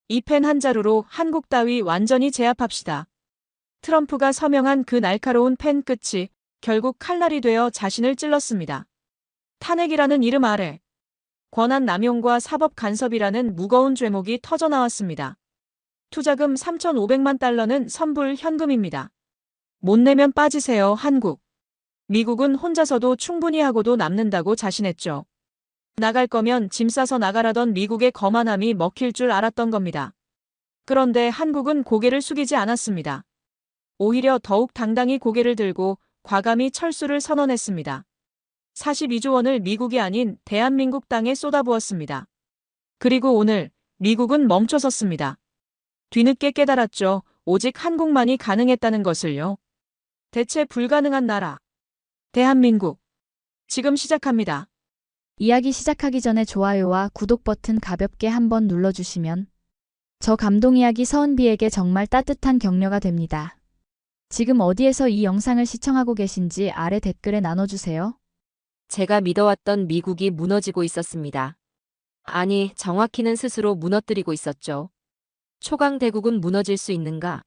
이 펜 한 자루로 한국 따위 완전히 제압합시다. 트럼프가 서명한 그 날카로운 펜 끝이 결국 칼날이 되어 자신을 찔렀습니다. 탄핵이라는 이름 아래 권한 남용과 사법 간섭이라는 무거운 죄목이 터져나왔습니다. 투자금 3,500만 달러는 선불 현금입니다. 못 내면 빠지세요, 한국. 미국은 혼자서도 충분히 하고도 남는다고 자신했죠. 나갈 거면 짐 싸서 나가라던 미국의 거만함이 먹힐 줄 알았던 겁니다. 그런데 한국은 고개를 숙이지 않았습니다. 오히려 더욱 당당히 고개를 들고 과감히 철수를 선언했습니다. 42조 원을 미국이 아닌 대한민국 땅에 쏟아부었습니다. 그리고 오늘 미국은 멈춰섰습니다. 뒤늦게 깨달았죠. 오직 한국만이 가능했다는 것을요. 대체 불가능한 나라. 대한민국. 지금 시작합니다. 이야기 시작하기 전에 좋아요와 구독 버튼 가볍게 한번 눌러주시면 저 감동 이야기 서은비에게 정말 따뜻한 격려가 됩니다. 지금 어디에서 이 영상을 시청하고 계신지 아래 댓글에 나눠주세요. 제가 믿어왔던 미국이 무너지고 있었습니다. 아니, 정확히는 스스로 무너뜨리고 있었죠. 초강대국은 무너질 수 있는가?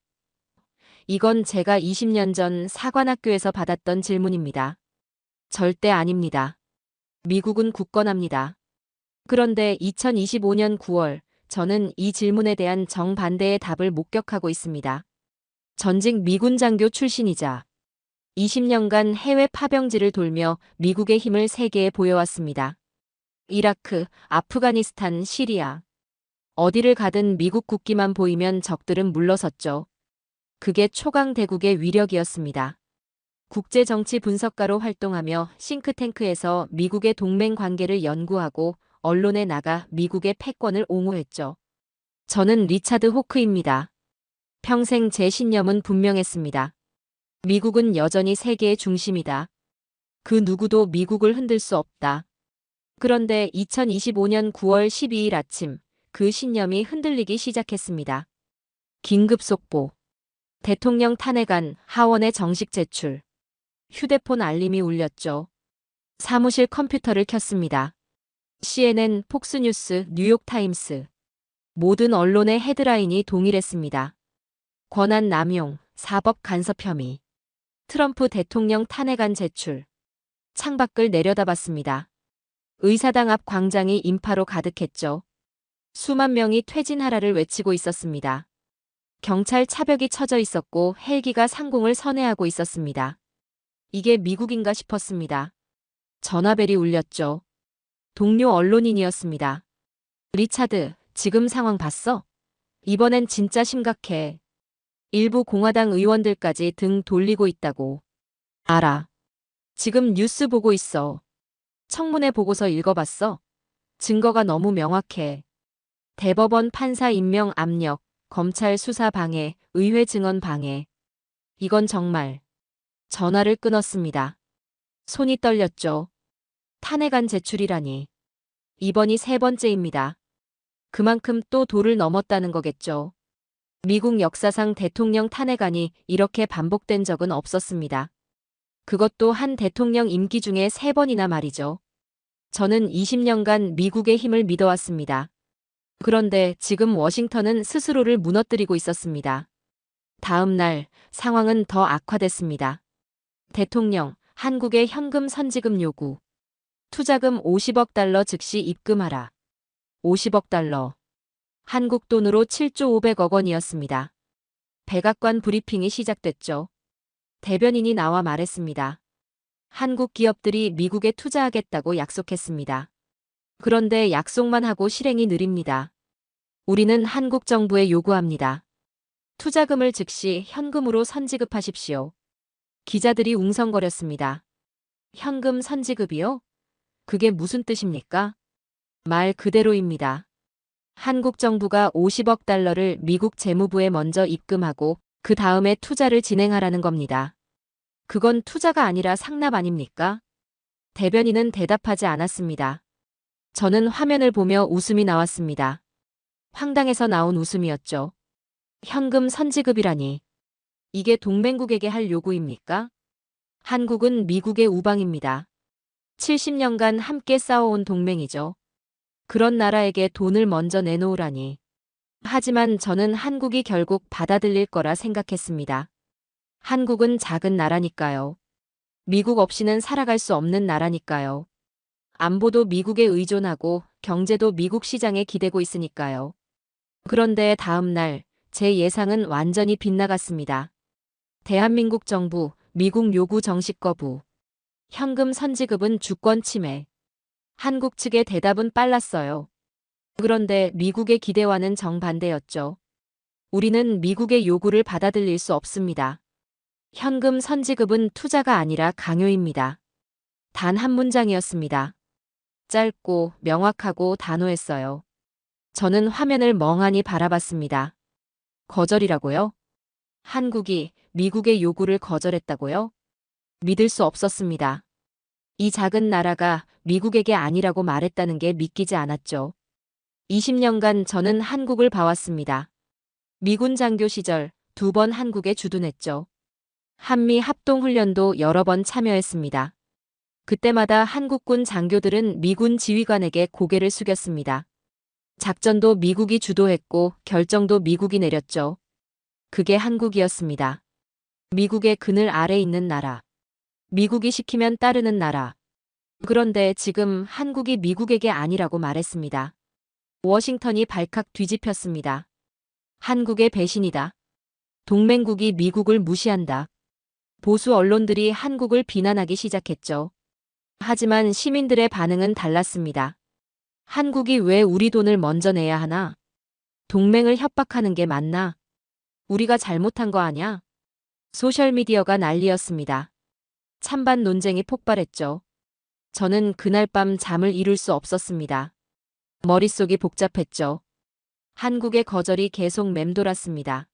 이건 제가 20년 전 사관학교에서 받았던 질문입니다. 절대 아닙니다. 미국은 굳건합니다. 그런데 2025년 9월, 저는 이 질문에 대한 정반대의 답을 목격하고 있습니다. 전직 미군 장교 출신이자 20년간 해외 파병지를 돌며 미국의 힘을 세계에 보여왔습니다. 이라크, 아프가니스탄, 시리아. 어디를 가든 미국 국기만 보이면 적들은 물러섰죠. 그게 초강대국의 위력이었습니다. 국제정치 분석가로 활동하며 싱크탱크에서 미국의 동맹 관계를 연구하고 언론에 나가 미국의 패권을 옹호했죠. 저는 리차드 호크입니다. 평생 제 신념은 분명했습니다. 미국은 여전히 세계의 중심이다. 그 누구도 미국을 흔들 수 없다. 그런데 2025년 9월 12일 아침, 그 신념이 흔들리기 시작했습니다. 긴급 속보. 대통령 탄핵안 하원에 정식 제출. 휴대폰 알림이 울렸죠. 사무실 컴퓨터를 켰습니다. CNN, 폭스뉴스, 뉴욕타임스. 모든 언론의 헤드라인이 동일했습니다. 권한 남용, 사법 간섭 혐의. 트럼프 대통령 탄핵안 제출. 창밖을 내려다봤습니다. 의사당 앞 광장이 인파로 가득했죠. 수만 명이 퇴진하라를 외치고 있었습니다. 경찰 차벽이 쳐져 있었고 헬기가 상공을 선회하고 있었습니다. 이게 미국인가 싶었습니다. 전화벨이 울렸죠. 동료 언론인이었습니다. 리차드, 지금 상황 봤어? 이번엔 진짜 심각해. 일부 공화당 의원들까지 등 돌리고 있다고. 알아. 지금 뉴스 보고 있어. 청문회 보고서 읽어봤어? 증거가 너무 명확해. 대법원 판사 임명 압력, 검찰 수사 방해, 의회 증언 방해. 이건 정말. 전화를 끊었습니다. 손이 떨렸죠. 탄핵안 제출이라니. 이번이 세 번째입니다. 그만큼 또 도를 넘었다는 거겠죠. 미국 역사상 대통령 탄핵안이 이렇게 반복된 적은 없었습니다. 그것도 한 대통령 임기 중에 3번이나 말이죠. 저는 20년간 미국의 힘을 믿어왔습니다. 그런데 지금 워싱턴은 스스로를 무너뜨리고 있었습니다. 다음 날 상황은 더 악화됐습니다. 대통령, 한국의 현금 선지급 요구. 투자금 50억 달러 즉시 입금하라. 50억 달러. 한국 돈으로 7조 500억 원이었습니다. 백악관 브리핑이 시작됐죠. 대변인이 나와 말했습니다. 한국 기업들이 미국에 투자하겠다고 약속했습니다. 그런데 약속만 하고 실행이 느립니다. 우리는 한국 정부에 요구합니다. 투자금을 즉시 현금으로 선지급하십시오. 기자들이 웅성거렸습니다. 현금 선지급이요? 그게 무슨 뜻입니까? 말 그대로입니다. 한국 정부가 50억 달러를 미국 재무부에 먼저 입금하고 그 다음에 투자를 진행하라는 겁니다. 그건 투자가 아니라 상납 아닙니까? 대변인은 대답하지 않았습니다. 저는 화면을 보며 웃음이 나왔습니다. 황당해서 나온 웃음이었죠. 현금 선지급이라니. 이게 동맹국에게 할 요구입니까? 한국은 미국의 우방입니다. 70년간 함께 싸워온 동맹이죠. 그런 나라에게 돈을 먼저 내놓으라니. 하지만 저는 한국이 결국 받아들일 거라 생각했습니다. 한국은 작은 나라니까요. 미국 없이는 살아갈 수 없는 나라니까요. 안보도 미국에 의존하고 경제도 미국 시장에 기대고 있으니까요. 그런데 다음 날 제 예상은 완전히 빗나갔습니다. 대한민국 정부, 미국 요구 정식 거부, 현금 선지급은 주권 침해. 한국 측의 대답은 빨랐어요. 그런데 미국의 기대와는 정반대였죠. 우리는 미국의 요구를 받아들일 수 없습니다. 현금 선지급은 투자가 아니라 강요입니다. 단 한 문장이었습니다. 짧고 명확하고 단호했어요. 저는 화면을 멍하니 바라봤습니다. 거절이라고요? 한국이 미국의 요구를 거절했다고요? 믿을 수 없었습니다. 이 작은 나라가 미국에게 아니라고 말했다는 게 믿기지 않았죠. 20년간 저는 한국을 봐왔습니다. 미군 장교 시절 2번 한국에 주둔했죠. 한미 합동훈련도 여러 번 참여했습니다. 그때마다 한국군 장교들은 미군 지휘관에게 고개를 숙였습니다. 작전도 미국이 주도했고 결정도 미국이 내렸죠. 그게 한국이었습니다. 미국의 그늘 아래 있는 나라. 미국이 시키면 따르는 나라. 그런데 지금 한국이 미국에게 아니라고 말했습니다. 워싱턴이 발칵 뒤집혔습니다. 한국의 배신이다. 동맹국이 미국을 무시한다. 보수 언론들이 한국을 비난하기 시작했죠. 하지만 시민들의 반응은 달랐습니다. 한국이 왜 우리 돈을 먼저 내야 하나? 동맹을 협박하는 게 맞나? 우리가 잘못한 거 아냐? 소셜미디어가 난리였습니다. 찬반 논쟁이 폭발했죠. 저는 그날 밤 잠을 이룰 수 없었습니다. 머릿속이 복잡했죠. 한국의 거절이 계속 맴돌았습니다.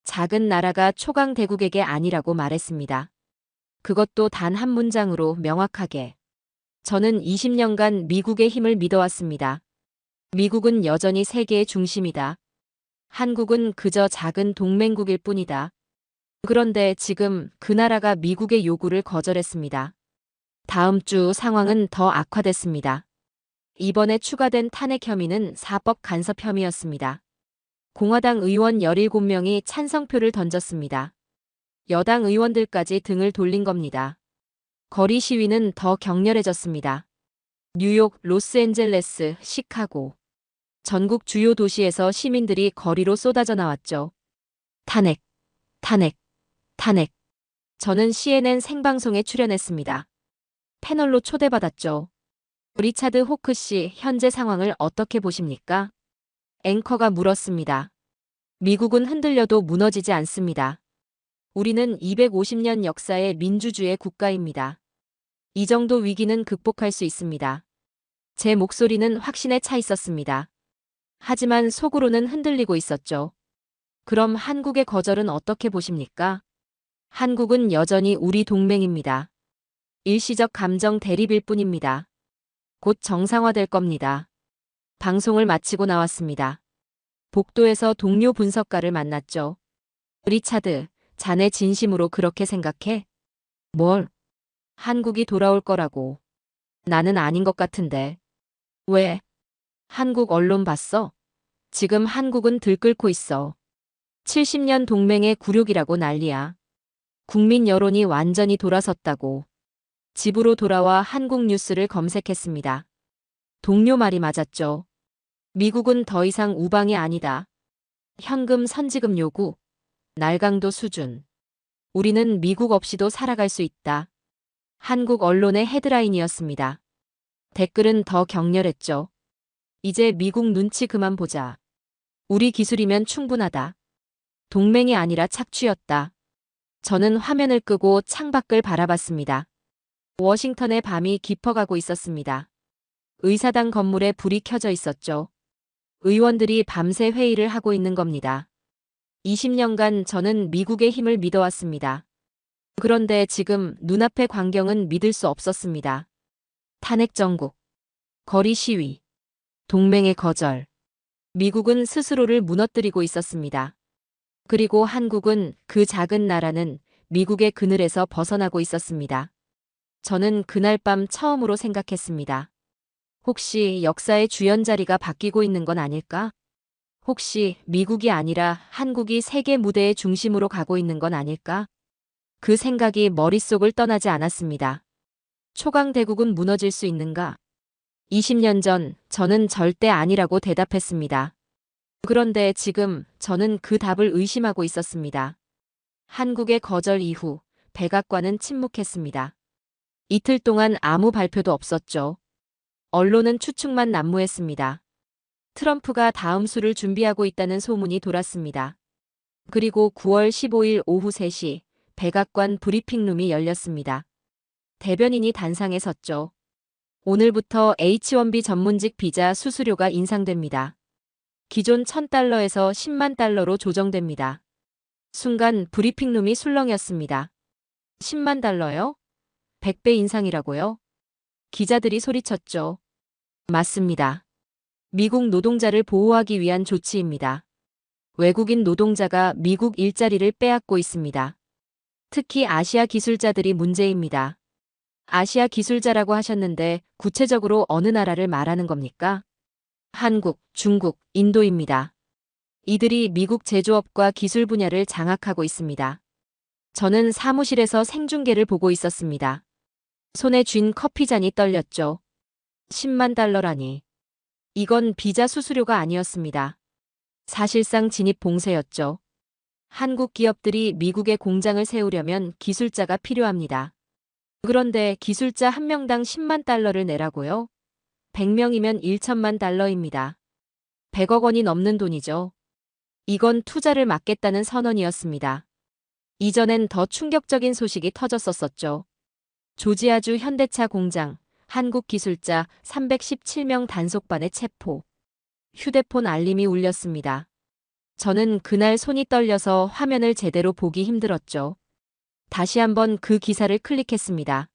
작은 나라가 초강 대국에게 아니라고 말했습니다. 그것도 단 한 문장으로 명확하게. 저는 20년간 미국의 힘을 믿어왔습니다. 미국은 여전히 세계의 중심이다. 한국은 그저 작은 동맹국일 뿐이다. 그런데 지금 그 나라가 미국의 요구를 거절했습니다. 다음 주 상황은 더 악화됐습니다. 이번에 추가된 탄핵 혐의는 사법 간섭 혐의였습니다. 공화당 의원 17명이 찬성표를 던졌습니다. 여당 의원들까지 등을 돌린 겁니다. 거리 시위는 더 격렬해졌습니다. 뉴욕, 로스앤젤레스, 시카고. 전국 주요 도시에서 시민들이 거리로 쏟아져 나왔죠. 탄핵, 탄핵, 탄핵. 저는 CNN 생방송에 출연했습니다. 패널로 초대받았죠. 리차드 호크 씨, 현재 상황을 어떻게 보십니까? 앵커가 물었습니다. 미국은 흔들려도 무너지지 않습니다. 우리는 250년 역사의 민주주의 국가입니다. 이 정도 위기는 극복할 수 있습니다. 제 목소리는 확신에 차 있었습니다. 하지만 속으로는 흔들리고 있었죠. 그럼 한국의 거절은 어떻게 보십니까? 한국은 여전히 우리 동맹입니다. 일시적 감정 대립일 뿐입니다. 곧 정상화될 겁니다. 방송을 마치고 나왔습니다. 복도에서 동료 분석가를 만났죠. 리차드, 자네 진심으로 그렇게 생각해? 뭘? 한국이 돌아올 거라고. 나는 아닌 것 같은데. 왜? 한국 언론 봤어? 지금 한국은 들끓고 있어. 70년 동맹의 굴욕이라고 난리야. 국민 여론이 완전히 돌아섰다고. 집으로 돌아와 한국 뉴스를 검색했습니다. 동료 말이 맞았죠. 미국은 더 이상 우방이 아니다. 현금 선지급 요구. 날강도 수준. 우리는 미국 없이도 살아갈 수 있다. 한국 언론의 헤드라인이었습니다. 댓글은 더 격렬했죠. 이제 미국 눈치 그만 보자. 우리 기술이면 충분하다. 동맹이 아니라 착취였다. 저는 화면을 끄고 창밖을 바라봤습니다. 워싱턴의 밤이 깊어가고 있었습니다. 의사당 건물에 불이 켜져 있었죠. 의원들이 밤새 회의를 하고 있는 겁니다. 20년간 저는 미국의 힘을 믿어왔습니다. 그런데 지금 눈앞의 광경은 믿을 수 없었습니다. 탄핵 정국, 거리 시위, 동맹의 거절. 미국은 스스로를 무너뜨리고 있었습니다. 그리고 한국은, 그 작은 나라는 미국의 그늘에서 벗어나고 있었습니다. 저는 그날 밤 처음으로 생각했습니다. 혹시 역사의 주연자리가 바뀌고 있는 건 아닐까? 혹시 미국이 아니라 한국이 세계 무대의 중심으로 가고 있는 건 아닐까? 그 생각이 머릿속을 떠나지 않았습니다. 초강대국은 무너질 수 있는가? 20년 전 저는 절대 아니라고 대답했습니다. 그런데 지금 저는 그 답을 의심하고 있었습니다. 한국의 거절 이후 백악관은 침묵했습니다. 이틀 동안 아무 발표도 없었죠. 언론은 추측만 난무했습니다. 트럼프가 다음 수를 준비하고 있다는 소문이 돌았습니다. 그리고 9월 15일 오후 3시 백악관 브리핑룸이 열렸습니다. 대변인이 단상에 섰죠. 오늘부터 H-1B 전문직 비자 수수료가 인상됩니다. 기존 $1,000에서 $10만 달러로 조정됩니다. 순간 브리핑룸이 술렁였습니다. $10만 달러요? 100배 인상이라고요? 기자들이 소리쳤죠. 맞습니다. 미국 노동자를 보호하기 위한 조치입니다. 외국인 노동자가 미국 일자리를 빼앗고 있습니다. 특히 아시아 기술자들이 문제입니다. 아시아 기술자라고 하셨는데 구체적으로 어느 나라를 말하는 겁니까? 한국, 중국, 인도입니다. 이들이 미국 제조업과 기술 분야를 장악하고 있습니다. 저는 사무실에서 생중계를 보고 있었습니다. 손에 쥔 커피잔이 떨렸죠. 10만 달러라니. 이건 비자 수수료가 아니었습니다. 사실상 진입 봉쇄였죠. 한국 기업들이 미국에 공장을 세우려면 기술자가 필요합니다. 그런데 기술자 한 명당 10만 달러를 내라고요? 100명이면 1천만 달러입니다. 100억 원이 넘는 돈이죠. 이건 투자를 막겠다는 선언이었습니다. 이전엔 더 충격적인 소식이 터졌었죠. 조지아주 현대차 공장, 한국 기술자 317명 단속반의 체포. 휴대폰 알림이 울렸습니다. 저는 그날 손이 떨려서 화면을 제대로 보기 힘들었죠. 다시 한번 그 기사를 클릭했습니다.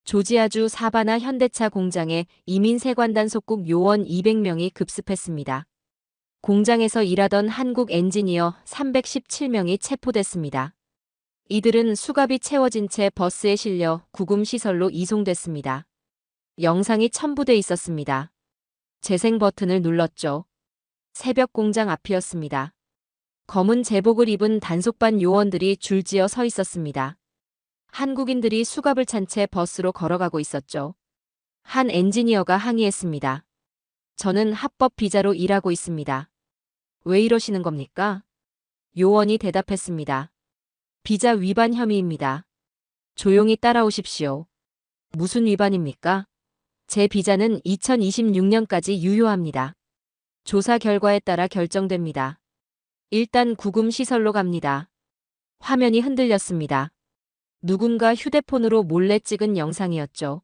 조지아주 사바나 현대차 공장에 이민 세관 단속국 요원 200명이 급습했습니다. 공장에서 일하던 한국 엔지니어 317명이 체포됐습니다. 이들은 수갑이 채워진 채 버스에 실려 구금시설로 이송됐습니다. 영상이 첨부돼 있었습니다. 재생 버튼을 눌렀죠. 새벽 공장 앞이었습니다. 검은 제복을 입은 단속반 요원들이 줄지어 서 있었습니다. 한국인들이 수갑을 찬 채 버스로 걸어가고 있었죠. 한 엔지니어가 항의했습니다. 저는 합법 비자로 일하고 있습니다. 왜 이러시는 겁니까? 요원이 대답했습니다. 비자 위반 혐의입니다. 조용히 따라오십시오. 무슨 위반입니까? 제 비자는 2026년까지 유효합니다. 조사 결과에 따라 결정됩니다. 일단 구금 시설로 갑니다. 화면이 흔들렸습니다. 누군가 휴대폰으로 몰래 찍은 영상이었죠.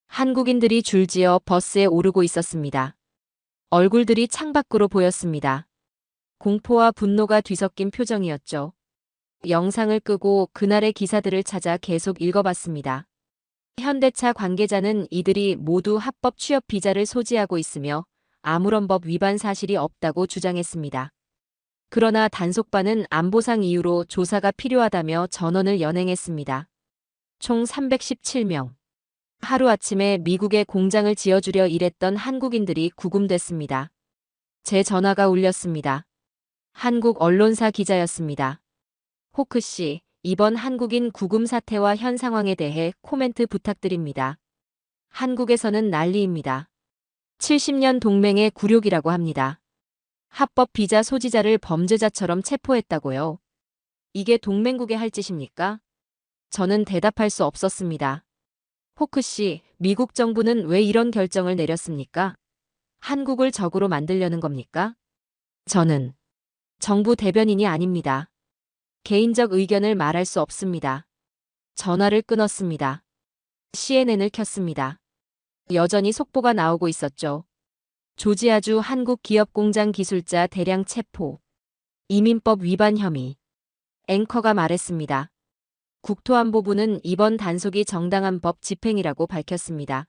한국인들이 줄지어 버스에 오르고 있었습니다. 얼굴들이 창밖으로 보였습니다. 공포와 분노가 뒤섞인 표정이었죠. 영상을 끄고 그날의 기사들을 찾아 계속 읽어봤습니다. 현대차 관계자는 이들이 모두 합법 취업 비자를 소지하고 있으며 아무런 법 위반 사실이 없다고 주장했습니다. 그러나 단속반은 안보상 이유로 조사가 필요하다며 전원을 연행했습니다. 총 317명. 하루아침에 미국에 공장을 지어주려 일했던 한국인들이 구금됐습니다. 제 전화가 울렸습니다. 한국 언론사 기자였습니다. 호크 씨, 이번 한국인 구금 사태와 현 상황에 대해 코멘트 부탁드립니다. 한국에서는 난리입니다. 70년 동맹의 굴욕이라고 합니다. 합법 비자 소지자를 범죄자처럼 체포했다고요. 이게 동맹국에 할 짓입니까? 저는 대답할 수 없었습니다. 호크 씨, 미국 정부는 왜 이런 결정을 내렸습니까? 한국을 적으로 만들려는 겁니까? 저는 정부 대변인이 아닙니다. 개인적 의견을 말할 수 없습니다. 전화를 끊었습니다. CNN을 켰습니다. 여전히 속보가 나오고 있었죠. 조지아주 한국 기업 공장 기술자 대량 체포. 이민법 위반 혐의. 앵커가 말했습니다. 국토안보부는 이번 단속이 정당한 법 집행이라고 밝혔습니다.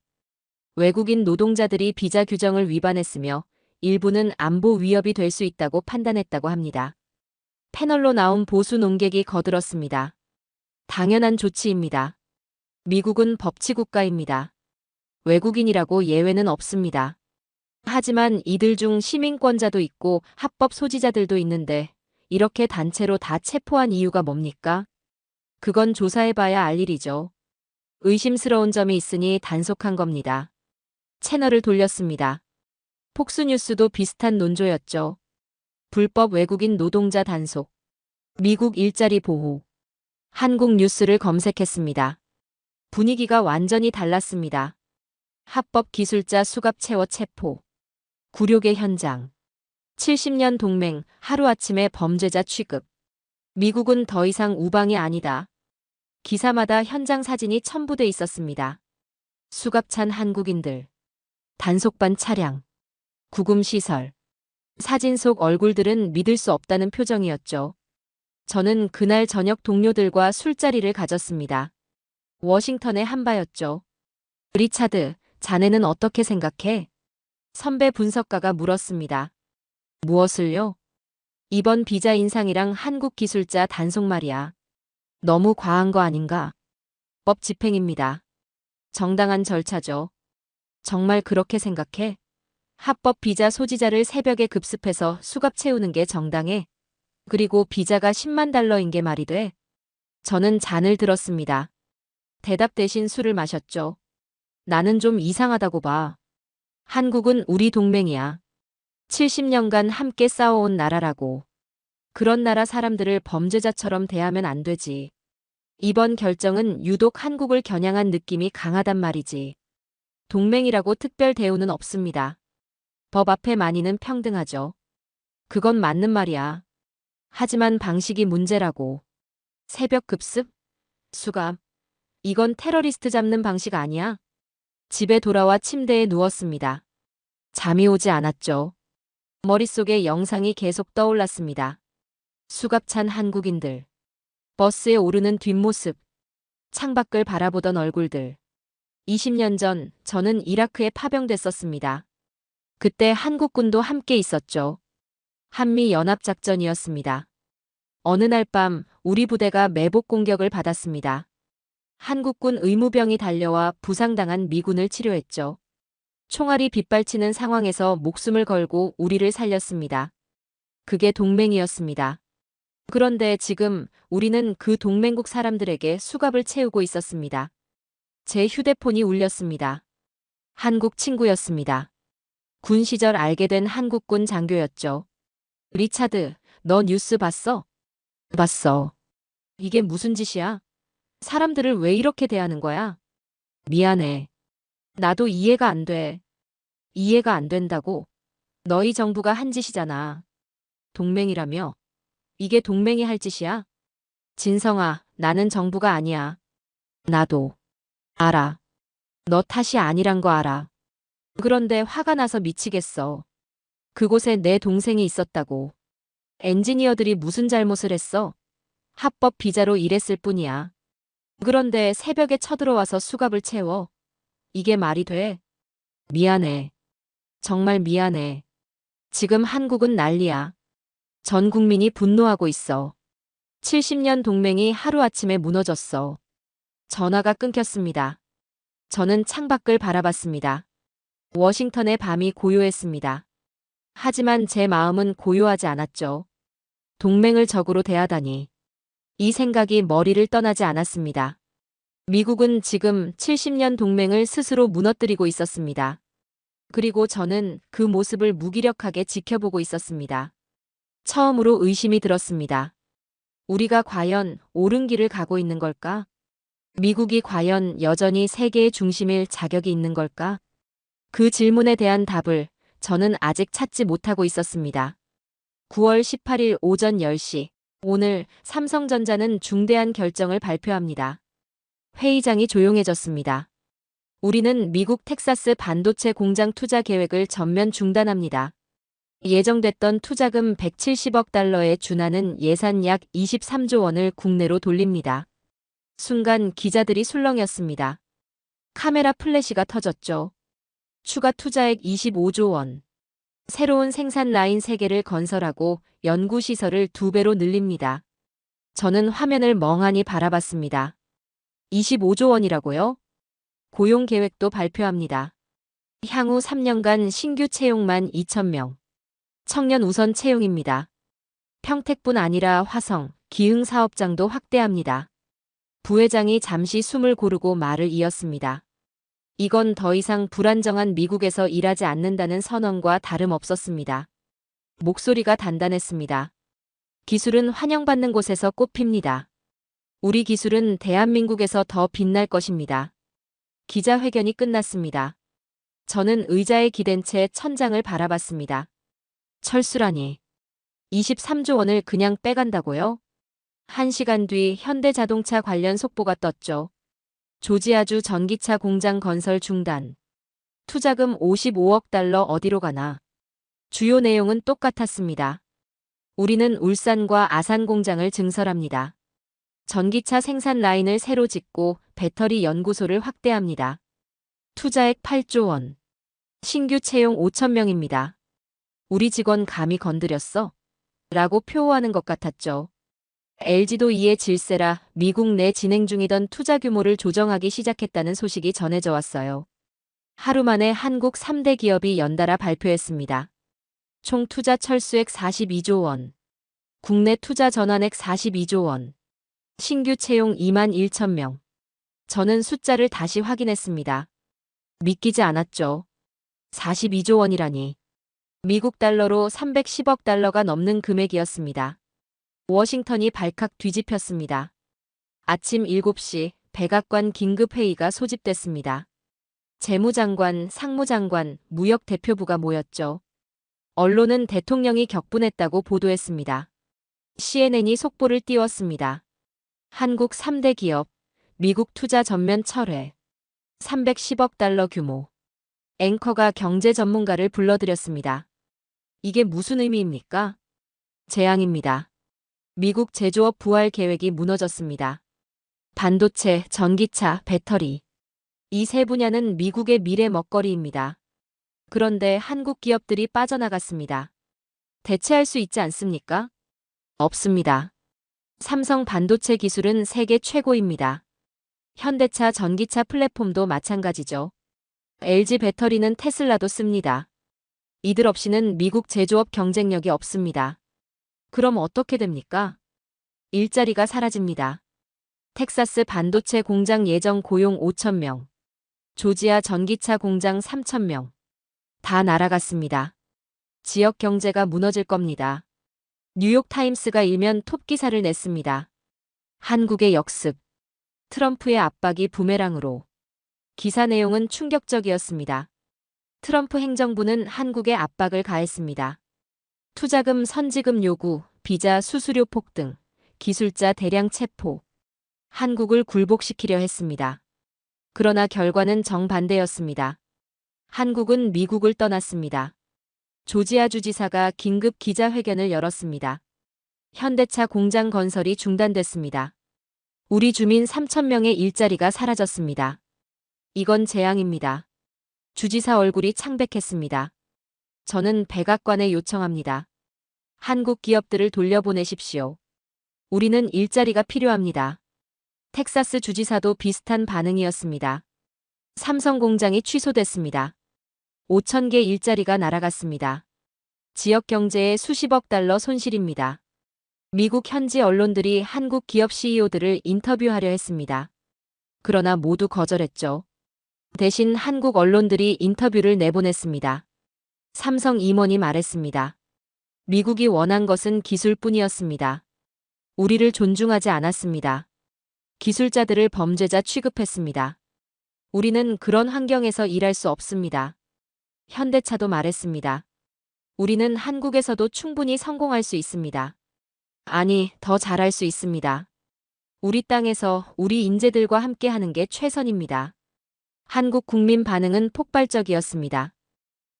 외국인 노동자들이 비자 규정을 위반했으며 일부는 안보 위협이 될 수 있다고 판단했다고 합니다. 패널로 나온 보수 논객이 거들었습니다. 당연한 조치입니다. 미국은 법치국가입니다. 외국인이라고 예외는 없습니다. 하지만 이들 중 시민권자도 있고 합법 소지자들도 있는데 이렇게 단체로 다 체포한 이유가 뭡니까? 그건 조사해봐야 알 일이죠. 의심스러운 점이 있으니 단속한 겁니다. 채널을 돌렸습니다. 폭스뉴스도 비슷한 논조였죠. 불법 외국인 노동자 단속. 미국 일자리 보호. 한국 뉴스를 검색했습니다. 분위기가 완전히 달랐습니다. 합법 기술자 수갑 채워 체포. 굴욕의 현장. 70년 동맹, 하루아침에 범죄자 취급. 미국은 더 이상 우방이 아니다. 기사마다 현장 사진이 첨부돼 있었습니다. 수갑 찬 한국인들. 단속반 차량. 구금 시설. 사진 속 얼굴들은 믿을 수 없다는 표정이었죠. 저는 그날 저녁 동료들과 술자리를 가졌습니다. 워싱턴의 한바였죠. 리차드, 자네는 어떻게 생각해? 선배 분석가가 물었습니다. 무엇을요? 이번 비자 인상이랑 한국 기술자 단속 말이야. 너무 과한 거 아닌가? 법 집행입니다. 정당한 절차죠. 정말 그렇게 생각해? 합법 비자 소지자를 새벽에 급습해서 수갑 채우는 게 정당해? 그리고 비자가 10만 달러인 게 말이 돼? 저는 잔을 들었습니다. 대답 대신 술을 마셨죠. 나는 좀 이상하다고 봐. 한국은 우리 동맹이야. 70년간 함께 싸워온 나라라고. 그런 나라 사람들을 범죄자처럼 대하면 안 되지. 이번 결정은 유독 한국을 겨냥한 느낌이 강하단 말이지. 동맹이라고 특별 대우는 없습니다. 법 앞에 만인은 평등하죠. 그건 맞는 말이야. 하지만 방식이 문제라고. 새벽 급습? 수갑. 이건 테러리스트 잡는 방식 아니야? 집에 돌아와 침대에 누웠습니다. 잠이 오지 않았죠. 머릿속에 영상이 계속 떠올랐습니다. 수갑 찬 한국인들. 버스에 오르는 뒷모습. 창밖을 바라보던 얼굴들. 20년 전 저는 이라크에 파병됐었습니다. 그때 한국군도 함께 있었죠. 한미연합작전이었습니다. 어느 날 밤 우리 부대가 매복 공격을 받았습니다. 한국군 의무병이 달려와 부상당한 미군을 치료했죠. 총알이 빗발치는 상황에서 목숨을 걸고 우리를 살렸습니다. 그게 동맹이었습니다. 그런데 지금 우리는 그 동맹국 사람들에게 수갑을 채우고 있었습니다. 제 휴대폰이 울렸습니다. 한국 친구였습니다. 군 시절 알게 된 한국군 장교였죠. 리차드, 너 뉴스 봤어? 봤어. 이게 무슨 짓이야? 사람들을 왜 이렇게 대하는 거야? 미안해. 나도 이해가 안 돼. 이해가 안 된다고? 너희 정부가 한 짓이잖아. 동맹이라며? 이게 동맹이 할 짓이야? 진성아, 나는 정부가 아니야. 나도. 알아. 너 탓이 아니란 거 알아. 그런데 화가 나서 미치겠어. 그곳에 내 동생이 있었다고. 엔지니어들이 무슨 잘못을 했어? 합법 비자로 일했을 뿐이야. 그런데 새벽에 쳐들어와서 수갑을 채워. 이게 말이 돼? 미안해. 정말 미안해. 지금 한국은 난리야. 전 국민이 분노하고 있어. 70년 동맹이 하루아침에 무너졌어. 전화가 끊겼습니다. 저는 창밖을 바라봤습니다. 워싱턴의 밤이 고요했습니다. 하지만 제 마음은 고요하지 않았죠. 동맹을 적으로 대하다니. 이 생각이 머리를 떠나지 않았습니다. 미국은 지금 70년 동맹을 스스로 무너뜨리고 있었습니다. 그리고 저는 그 모습을 무기력하게 지켜보고 있었습니다. 처음으로 의심이 들었습니다. 우리가 과연 옳은 길을 가고 있는 걸까? 미국이 과연 여전히 세계의 중심일 자격이 있는 걸까? 그 질문에 대한 답을 저는 아직 찾지 못하고 있었습니다. 9월 18일 오전 10시. 오늘 삼성전자는 중대한 결정을 발표합니다. 회의장이 조용해졌습니다. 우리는 미국 텍사스 반도체 공장 투자 계획을 전면 중단합니다. 예정됐던 투자금 170억 달러에 준하는 예산 약 23조 원을 국내로 돌립니다. 순간 기자들이 술렁였습니다. 카메라 플래시가 터졌죠. 추가 투자액 25조 원. 새로운 생산 라인 3개를 건설하고 연구시설을 2배로 늘립니다. 저는 화면을 멍하니 바라봤습니다. 25조 원이라고요? 고용 계획도 발표합니다. 향후 3년간 신규 채용만 2,000명. 청년 우선 채용입니다. 평택뿐 아니라 화성, 기흥 사업장도 확대합니다. 부회장이 잠시 숨을 고르고 말을 이었습니다. 이건 더 이상 불안정한 미국에서 일하지 않는다는 선언과 다름없었습니다. 목소리가 단단했습니다. 기술은 환영받는 곳에서 꽃핍니다. 우리 기술은 대한민국에서 더 빛날 것입니다. 기자회견이 끝났습니다. 저는 의자에 기댄 채 천장을 바라봤습니다. 철수라니. 23조 원을 그냥 빼간다고요? 1시간 뒤 현대자동차 관련 속보가 떴죠. 조지아주 전기차 공장 건설 중단. 투자금 55억 달러 어디로 가나? 주요 내용은 똑같았습니다. 우리는 울산과 아산 공장을 증설합니다. 전기차 생산 라인을 새로 짓고 배터리 연구소를 확대합니다. 투자액 8조 원. 신규 채용 5,000명입니다. 우리 직원 감히 건드렸어? 라고 표호하는 것 같았죠. LG도 이에 질세라 미국 내 진행 중이던 투자 규모를 조정하기 시작했다는 소식이 전해져 왔어요. 하루 만에 한국 3대 기업이 연달아 발표했습니다. 총 투자 철수액 42조 원. 국내 투자 전환액 42조 원. 신규 채용 2만 1천 명. 저는 숫자를 다시 확인했습니다. 믿기지 않았죠. 42조 원이라니. 미국 달러로 310억 달러가 넘는 금액이었습니다. 워싱턴이 발칵 뒤집혔습니다. 아침 7시 백악관 긴급회의가 소집됐습니다. 재무장관, 상무장관, 무역대표부가 모였죠. 언론은 대통령이 격분했다고 보도했습니다. CNN이 속보를 띄웠습니다. 한국 3대 기업, 미국 투자 전면 철회. 310억 달러 규모. 앵커가 경제 전문가를 불러들였습니다. 이게 무슨 의미입니까? 재앙입니다. 미국 제조업 부활 계획이 무너졌습니다. 반도체, 전기차, 배터리. 이 세 분야는 미국의 미래 먹거리입니다. 그런데 한국 기업들이 빠져나갔습니다. 대체할 수 있지 않습니까? 없습니다. 삼성 반도체 기술은 세계 최고입니다. 현대차 전기차 플랫폼도 마찬가지죠. LG 배터리는 테슬라도 씁니다. 이들 없이는 미국 제조업 경쟁력이 없습니다. 그럼 어떻게 됩니까? 일자리가 사라집니다. 텍사스 반도체 공장 예정 고용 5,000명. 조지아 전기차 공장 3,000명. 다 날아갔습니다. 지역 경제가 무너질 겁니다. 뉴욕타임스가 일면 톱 기사를 냈습니다. 한국의 역습. 트럼프의 압박이 부메랑으로. 기사 내용은 충격적이었습니다. 트럼프 행정부는 한국에 압박을 가했습니다. 투자금 선지금 요구, 비자 수수료 폭등, 기술자 대량 체포. 한국을 굴복시키려 했습니다. 그러나 결과는 정반대였습니다. 한국은 미국을 떠났습니다. 조지아주 지사가 긴급 기자회견을 열었습니다. 현대차 공장 건설이 중단됐습니다. 우리 주민 3,000명의 일자리가 사라졌습니다. 이건 재앙입니다. 주지사 얼굴이 창백했습니다. 저는 백악관에 요청합니다. 한국 기업들을 돌려보내십시오. 우리는 일자리가 필요합니다. 텍사스 주지사도 비슷한 반응이었습니다. 삼성 공장이 취소됐습니다. 5,000개 일자리가 날아갔습니다. 지역 경제에 수십억 달러 손실입니다. 미국 현지 언론들이 한국 기업 CEO들을 인터뷰하려 했습니다. 그러나 모두 거절했죠. 대신 한국 언론들이 인터뷰를 내보냈습니다. 삼성 임원이 말했습니다. 미국이 원한 것은 기술뿐이었습니다. 우리를 존중하지 않았습니다. 기술자들을 범죄자 취급했습니다. 우리는 그런 환경에서 일할 수 없습니다. 현대차도 말했습니다. 우리는 한국에서도 충분히 성공할 수 있습니다. 아니, 더 잘할 수 있습니다. 우리 땅에서 우리 인재들과 함께 하는 게 최선입니다. 한국 국민 반응은 폭발적이었습니다.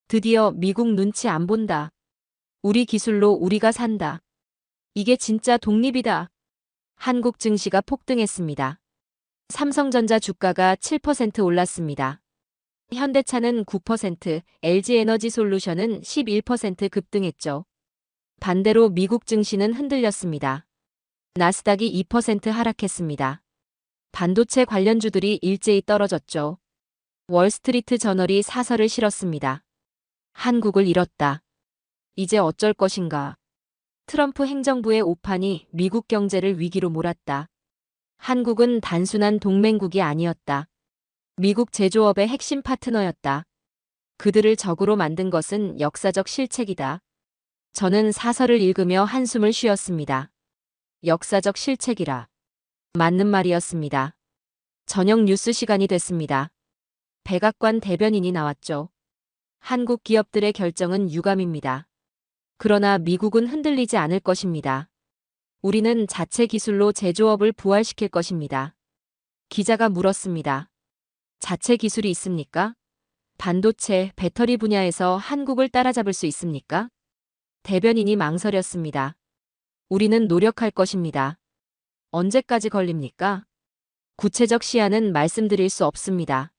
드디어 미국 눈치 안 본다. 우리 기술로 우리가 산다. 이게 진짜 독립이다. 한국 증시가 폭등했습니다. 삼성전자 주가가 7% 올랐습니다. 현대차는 9%, LG에너지솔루션은 11% 급등했죠. 반대로 미국 증시는 흔들렸습니다. 나스닥이 2% 하락했습니다. 반도체 관련주들이 일제히 떨어졌죠. 월스트리트 저널이 사설을 실었습니다. 한국을 잃었다. 이제 어쩔 것인가. 트럼프 행정부의 오판이 미국 경제를 위기로 몰았다. 한국은 단순한 동맹국이 아니었다. 미국 제조업의 핵심 파트너였다. 그들을 적으로 만든 것은 역사적 실책이다. 저는 사설을 읽으며 한숨을 쉬었습니다. 역사적 실책이라. 맞는 말이었습니다. 저녁 뉴스 시간이 됐습니다. 백악관 대변인이 나왔죠. 한국 기업들의 결정은 유감입니다. 그러나 미국은 흔들리지 않을 것입니다. 우리는 자체 기술로 제조업을 부활시킬 것입니다. 기자가 물었습니다. 자체 기술이 있습니까? 반도체, 배터리 분야에서 한국을 따라잡을 수 있습니까? 대변인이 망설였습니다. 우리는 노력할 것입니다. 언제까지 걸립니까? 구체적 시한은 말씀드릴 수 없습니다.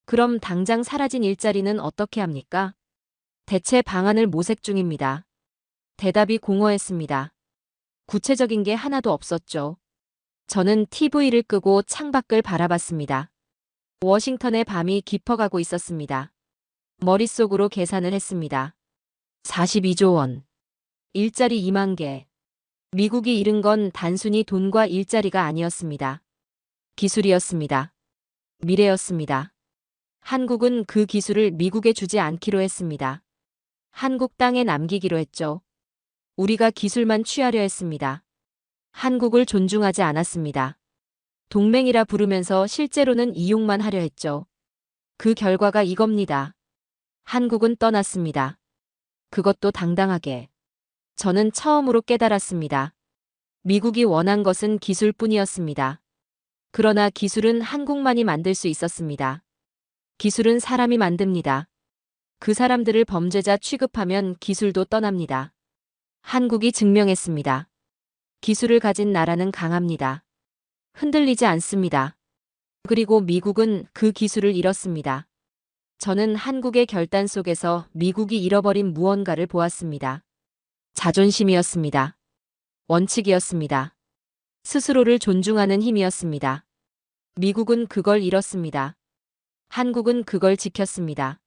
그럼 당장 사라진 일자리는 어떻게 합니까? 대체 방안을 모색 중입니다. 대답이 공허했습니다. 구체적인 게 하나도 없었죠. 저는 TV를 끄고 창밖을 바라봤습니다. 워싱턴의 밤이 깊어가고 있었습니다. 머릿속으로 계산을 했습니다. 42조 원. 일자리 2만 개. 미국이 잃은 건 단순히 돈과 일자리가 아니었습니다. 기술이었습니다. 미래였습니다. 한국은 그 기술을 미국에 주지 않기로 했습니다. 한국 땅에 남기기로 했죠. 우리가 기술만 취하려 했습니다. 한국을 존중하지 않았습니다. 동맹이라 부르면서 실제로는 이용만 하려 했죠. 그 결과가 이겁니다. 한국은 떠났습니다. 그것도 당당하게. 저는 처음으로 깨달았습니다. 미국이 원한 것은 기술뿐이었습니다. 그러나 기술은 한국만이 만들 수 있었습니다. 기술은 사람이 만듭니다. 그 사람들을 범죄자 취급하면 기술도 떠납니다. 한국이 증명했습니다. 기술을 가진 나라는 강합니다. 흔들리지 않습니다. 그리고 미국은 그 기술을 잃었습니다. 저는 한국의 결단 속에서 미국이 잃어버린 무언가를 보았습니다. 자존심이었습니다. 원칙이었습니다. 스스로를 존중하는 힘이었습니다. 미국은 그걸 잃었습니다. 한국은 그걸 지켰습니다.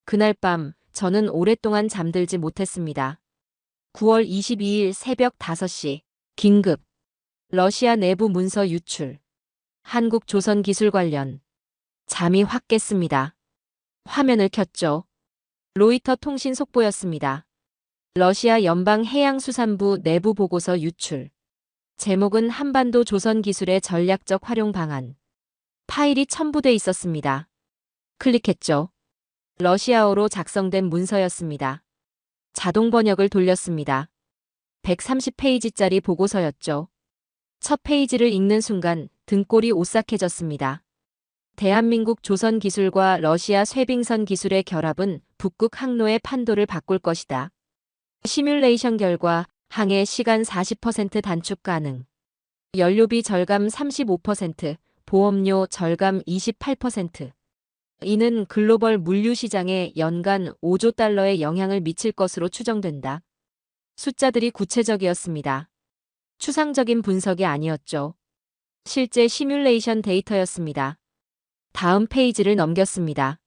그날 밤 저는 오랫동안 잠들지 못했습니다. 9월 22일 새벽 5시 긴급 러시아 내부 문서 유출. 한국 조선 기술 관련. 잠이 확 깼습니다. 화면을 켰죠. 로이터 통신 속보였습니다. 러시아 연방해양수산부 내부 보고서 유출. 제목은 한반도 조선 기술의 전략적 활용 방안. 파일이 첨부돼 있었습니다. 클릭했죠. 러시아어로 작성된 문서였습니다. 자동 번역을 돌렸습니다. 130페이지짜리 보고서였죠. 첫 페이지를 읽는 순간 등골이 오싹해졌습니다. 대한민국 조선 기술과 러시아 쇄빙선 기술의 결합은 북극 항로의 판도를 바꿀 것이다. 시뮬레이션 결과 항해 시간 40% 단축 가능. 연료비 절감 35%, 보험료 절감 28%. 이는 글로벌 물류 시장에 연간 5조 달러의 영향을 미칠 것으로 추정된다. 숫자들이 구체적이었습니다. 추상적인 분석이 아니었죠. 실제 시뮬레이션 데이터였습니다. 다음 페이지를 넘겼습니다.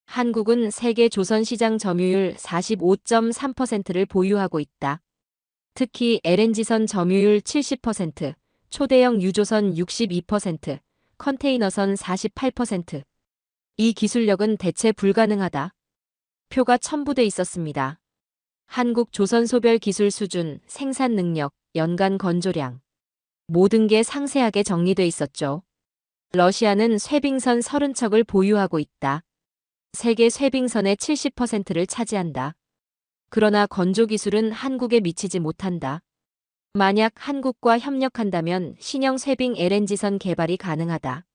한국은 세계 조선 시장 점유율 45.3%를 보유하고 있다. 특히 LNG선 점유율 70%, 초대형 유조선 62%, 컨테이너선 48%. 이 기술력은 대체 불가능하다. 표가 첨부돼 있었습니다. 한국 조선소별 기술 수준, 생산 능력, 연간 건조량. 모든 게 상세하게 정리돼 있었죠. 러시아는 쇄빙선 30척을 보유하고 있다. 세계 쇄빙선의 70%를 차지한다. 그러나 건조 기술은 한국에 미치지 못한다. 만약 한국과 협력한다면 신형 쇄빙 LNG선 개발이 가능하다.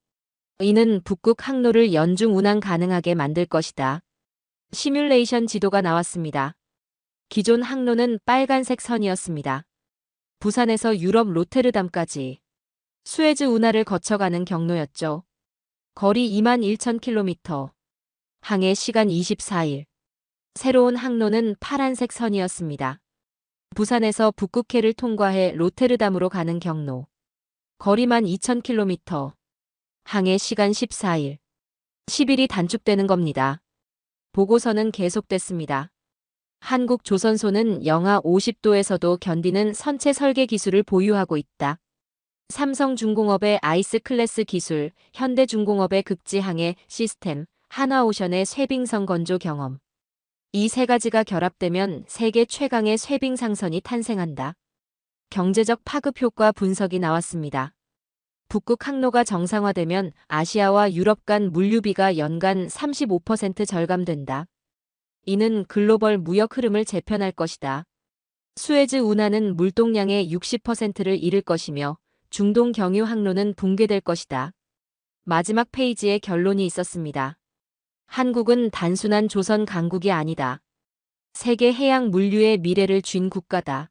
이는 북극 항로를 연중 운항 가능하게 만들 것이다. 시뮬레이션 지도가 나왔습니다. 기존 항로는 빨간색 선이었습니다. 부산에서 유럽 로테르담까지 수에즈 운하를 거쳐가는 경로였죠. 거리 21,000km. 항해 시간 24일. 새로운 항로는 파란색 선이었습니다. 부산에서 북극해를 통과해 로테르담으로 가는 경로. 거리만 2,000km. 항해 시간 14일. 10일이 단축되는 겁니다. 보고서는 계속됐습니다. 한국 조선소는 영하 50도에서도 견디는 선체 설계 기술을 보유하고 있다. 삼성중공업의 아이스 클래스 기술, 현대중공업의 극지항해 시스템, 한화오션의 쇠빙선 건조 경험. 이 세 가지가 결합되면 세계 최강의 쇠빙 상선이 탄생한다. 경제적 파급 효과 분석이 나왔습니다. 북극 항로가 정상화되면 아시아와 유럽 간 물류비가 연간 35% 절감된다. 이는 글로벌 무역 흐름을 재편할 것이다. 수에즈 운하는 물동량의 60%를 잃을 것이며 중동 경유 항로는 붕괴될 것이다. 마지막 페이지에 결론이 있었습니다. 한국은 단순한 조선 강국이 아니다. 세계 해양 물류의 미래를 쥔 국가다.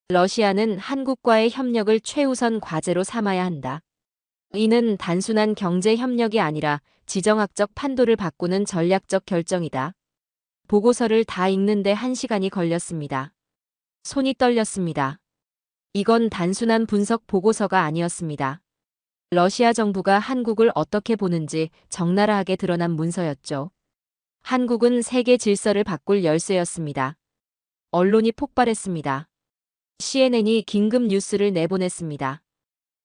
러시아는 한국과의 협력을 최우선 과제로 삼아야 한다. 이는 단순한 경제 협력이 아니라 지정학적 판도를 바꾸는 전략적 결정이다. 보고서를 다 읽는데 1시간이 걸렸습니다. 손이 떨렸습니다. 이건 단순한 분석 보고서가 아니었습니다. 러시아 정부가 한국을 어떻게 보는지 적나라하게 드러난 문서였죠. 한국은 세계 질서를 바꿀 열쇠였습니다. 언론이 폭발했습니다. CNN이 긴급 뉴스를 내보냈습니다.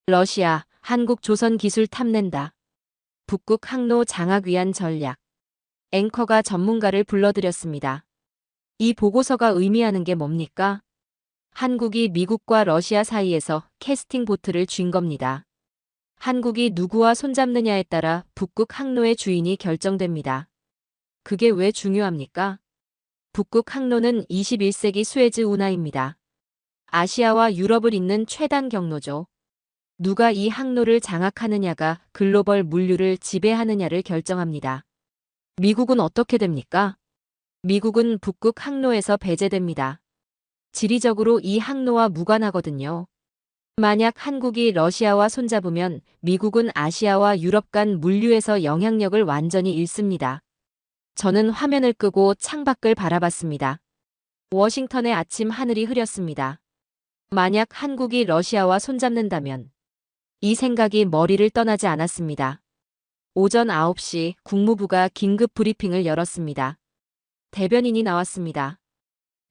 러시아, 한국 조선 기술 탐낸다. 북극 항로 장악 위한 전략. 앵커가 전문가를 불러들였습니다. 이 보고서가 의미하는 게 뭡니까? 한국이 미국과 러시아 사이에서 캐스팅 보트를 쥔 겁니다. 한국이 누구와 손잡느냐에 따라 북극 항로의 주인이 결정됩니다. 그게 왜 중요합니까? 북극 항로는 21세기 수에즈 운하입니다. 아시아와 유럽을 잇는 최단 경로죠. 누가 이 항로를 장악하느냐가 글로벌 물류를 지배하느냐를 결정합니다. 미국은 어떻게 됩니까? 미국은 북극 항로에서 배제됩니다. 지리적으로 이 항로와 무관하거든요. 만약 한국이 러시아와 손잡으면 미국은 아시아와 유럽 간 물류에서 영향력을 완전히 잃습니다. 저는 화면을 끄고 창밖을 바라봤습니다. 워싱턴의 아침 하늘이 흐렸습니다. 만약 한국이 러시아와 손잡는다면 이 생각이 머리를 떠나지 않았습니다. 오전 9시 국무부가 긴급 브리핑을 열었습니다. 대변인이 나왔습니다.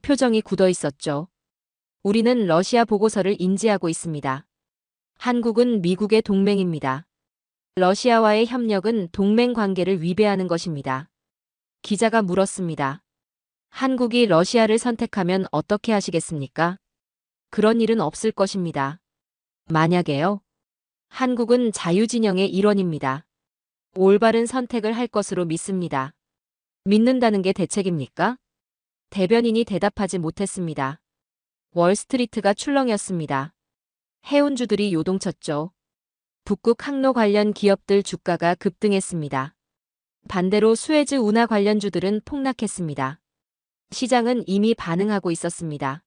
표정이 굳어 있었죠. 우리는 러시아 보고서를 인지하고 있습니다. 한국은 미국의 동맹입니다. 러시아와의 협력은 동맹 관계를 위배하는 것입니다. 기자가 물었습니다. 한국이 러시아를 선택하면 어떻게 하시겠습니까? 그런 일은 없을 것입니다. 만약에요? 한국은 자유진영의 일원입니다. 올바른 선택을 할 것으로 믿습니다. 믿는다는 게 대책입니까? 대변인이 대답하지 못했습니다. 월스트리트가 출렁였습니다. 해운주들이 요동쳤죠. 북극 항로 관련 기업들 주가가 급등했습니다. 반대로 수에즈 운하 관련주들은 폭락했습니다. 시장은 이미 반응하고 있었습니다.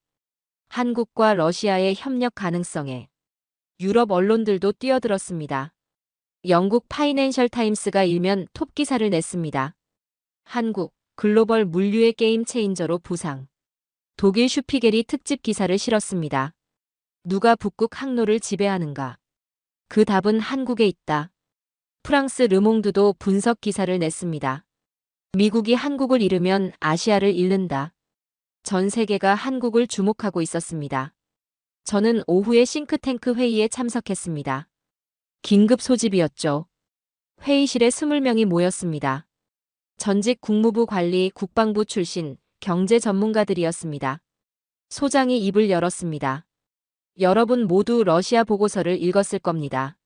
한국과 러시아의 협력 가능성에 유럽 언론들도 뛰어들었습니다. 영국 파이낸셜 타임스가 일면 톱 기사를 냈습니다. 한국, 글로벌 물류의 게임 체인저로 부상. 독일 슈피겔이 특집 기사를 실었습니다. 누가 북극 항로를 지배하는가? 그 답은 한국에 있다. 프랑스 르몽드도 분석 기사를 냈습니다. 미국이 한국을 잃으면 아시아를 잃는다. 전 세계가 한국을 주목하고 있었습니다. 저는 오후에 싱크탱크 회의에 참석했습니다. 긴급 소집이었죠. 회의실에 20명이 모였습니다. 전직 국무부 관리 국방부 출신 경제 전문가들이었습니다. 소장이 입을 열었습니다. 여러분 모두 러시아 보고서를 읽었을 겁니다.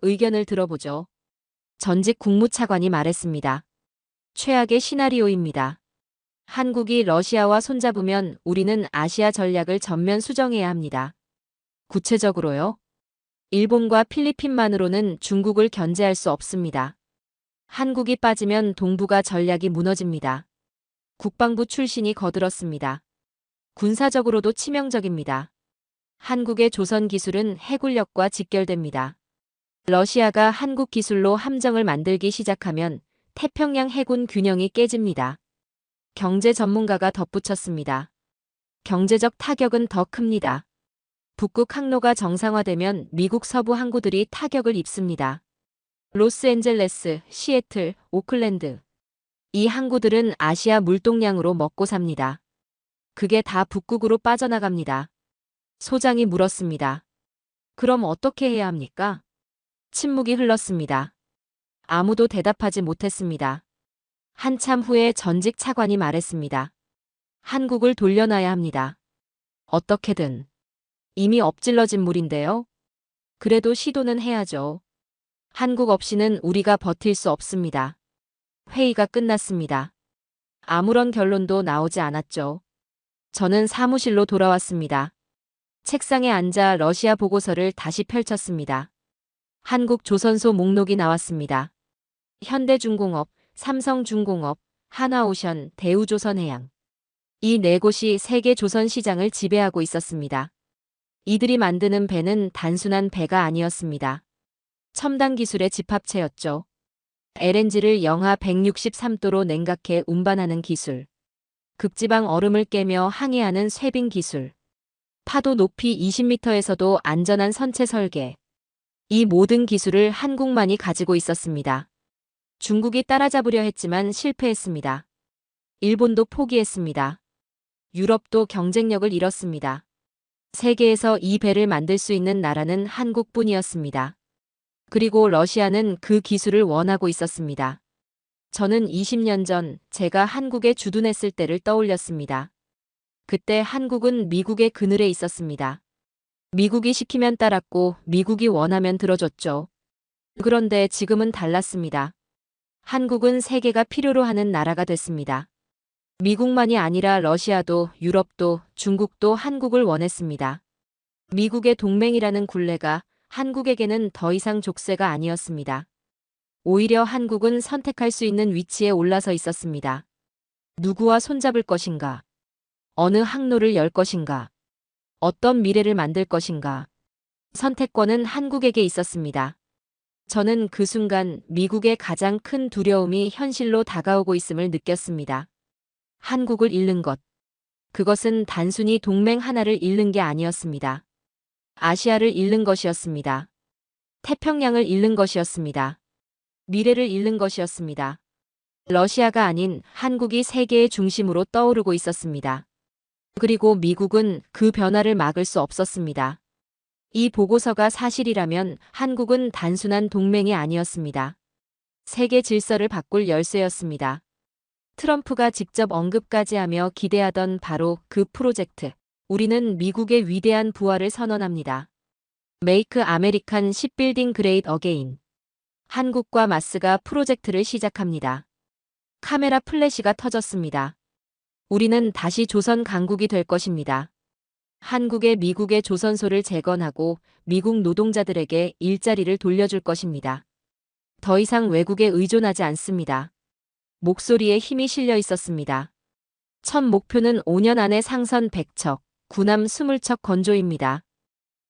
의견을 들어보죠. 전직 국무차관이 말했습니다. 최악의 시나리오입니다. 한국이 러시아와 손잡으면 우리는 아시아 전략을 전면 수정해야 합니다. 구체적으로요? 일본과 필리핀만으로는 중국을 견제할 수 없습니다. 한국이 빠지면 동북아 전략이 무너집니다. 국방부 출신이 거들었습니다. 군사적으로도 치명적입니다. 한국의 조선 기술은 해군력과 직결됩니다. 러시아가 한국 기술로 함정을 만들기 시작하면 태평양 해군 균형이 깨집니다. 경제 전문가가 덧붙였습니다. 경제적 타격은 더 큽니다. 북극 항로가 정상화되면 미국 서부 항구들이 타격을 입습니다. 로스앤젤레스, 시애틀, 오클랜드. 이 항구들은 아시아 물동량으로 먹고 삽니다. 그게 다 북극으로 빠져나갑니다. 소장이 물었습니다. 그럼 어떻게 해야 합니까? 침묵이 흘렀습니다. 아무도 대답하지 못했습니다. 한참 후에 전직 차관이 말했습니다. 한국을 돌려놔야 합니다. 어떻게든. 이미 엎질러진 물인데요. 그래도 시도는 해야죠. 한국 없이는 우리가 버틸 수 없습니다. 회의가 끝났습니다. 아무런 결론도 나오지 않았죠. 저는 사무실로 돌아왔습니다. 책상에 앉아 러시아 보고서를 다시 펼쳤습니다. 한국 조선소 목록이 나왔습니다. 현대중공업, 삼성중공업, 하나오션, 대우조선해양. 이 네 곳이 세계 조선 시장을 지배하고 있었습니다. 이들이 만드는 배는 단순한 배가 아니었습니다. 첨단 기술의 집합체였죠. LNG를 영하 163도로 냉각해 운반하는 기술. 극지방 얼음을 깨며 항해하는 쇄빙 기술. 파도 높이 20m에서도 안전한 선체 설계. 이 모든 기술을 한국만이 가지고 있었습니다. 중국이 따라잡으려 했지만 실패했습니다. 일본도 포기했습니다. 유럽도 경쟁력을 잃었습니다. 세계에서 이 배를 만들 수 있는 나라는 한국뿐이었습니다. 그리고 러시아는 그 기술을 원하고 있었습니다. 저는 20년 전 제가 한국에 주둔했을 때를 떠올렸습니다. 그때 한국은 미국의 그늘에 있었습니다. 미국이 시키면 따랐고 미국이 원하면 들어줬죠. 그런데 지금은 달랐습니다. 한국은 세계가 필요로 하는 나라가 됐습니다. 미국만이 아니라 러시아도 유럽도 중국도 한국을 원했습니다. 미국의 동맹이라는 굴레가 한국에게는 더 이상 족쇄가 아니었습니다. 오히려 한국은 선택할 수 있는 위치에 올라서 있었습니다. 누구와 손잡을 것인가? 어느 항로를 열 것인가? 어떤 미래를 만들 것인가? 선택권은 한국에게 있었습니다. 저는 그 순간 미국의 가장 큰 두려움이 현실로 다가오고 있음을 느꼈습니다. 한국을 잃는 것. 그것은 단순히 동맹 하나를 잃는 게 아니었습니다. 아시아를 잃는 것이었습니다. 태평양을 잃는 것이었습니다. 미래를 잃는 것이었습니다. 러시아가 아닌 한국이 세계의 중심으로 떠오르고 있었습니다. 그리고 미국은 그 변화를 막을 수 없었습니다. 이 보고서가 사실이라면 한국은 단순한 동맹이 아니었습니다. 세계 질서를 바꿀 열쇠였습니다. 트럼프가 직접 언급까지 하며 기대하던 바로 그 프로젝트. 우리는 미국의 위대한 부활을 선언합니다. Make American Shipbuilding Great Again. 한국과 마스가 프로젝트를 시작합니다. 카메라 플래시가 터졌습니다. 우리는 다시 조선 강국이 될 것입니다. 한국의 미국의 조선소를 재건하고 미국 노동자들에게 일자리를 돌려줄 것입니다. 더 이상 외국에 의존하지 않습니다. 목소리에 힘이 실려 있었습니다. 첫 목표는 5년 안에 상선 100척, 군함 20척 건조입니다.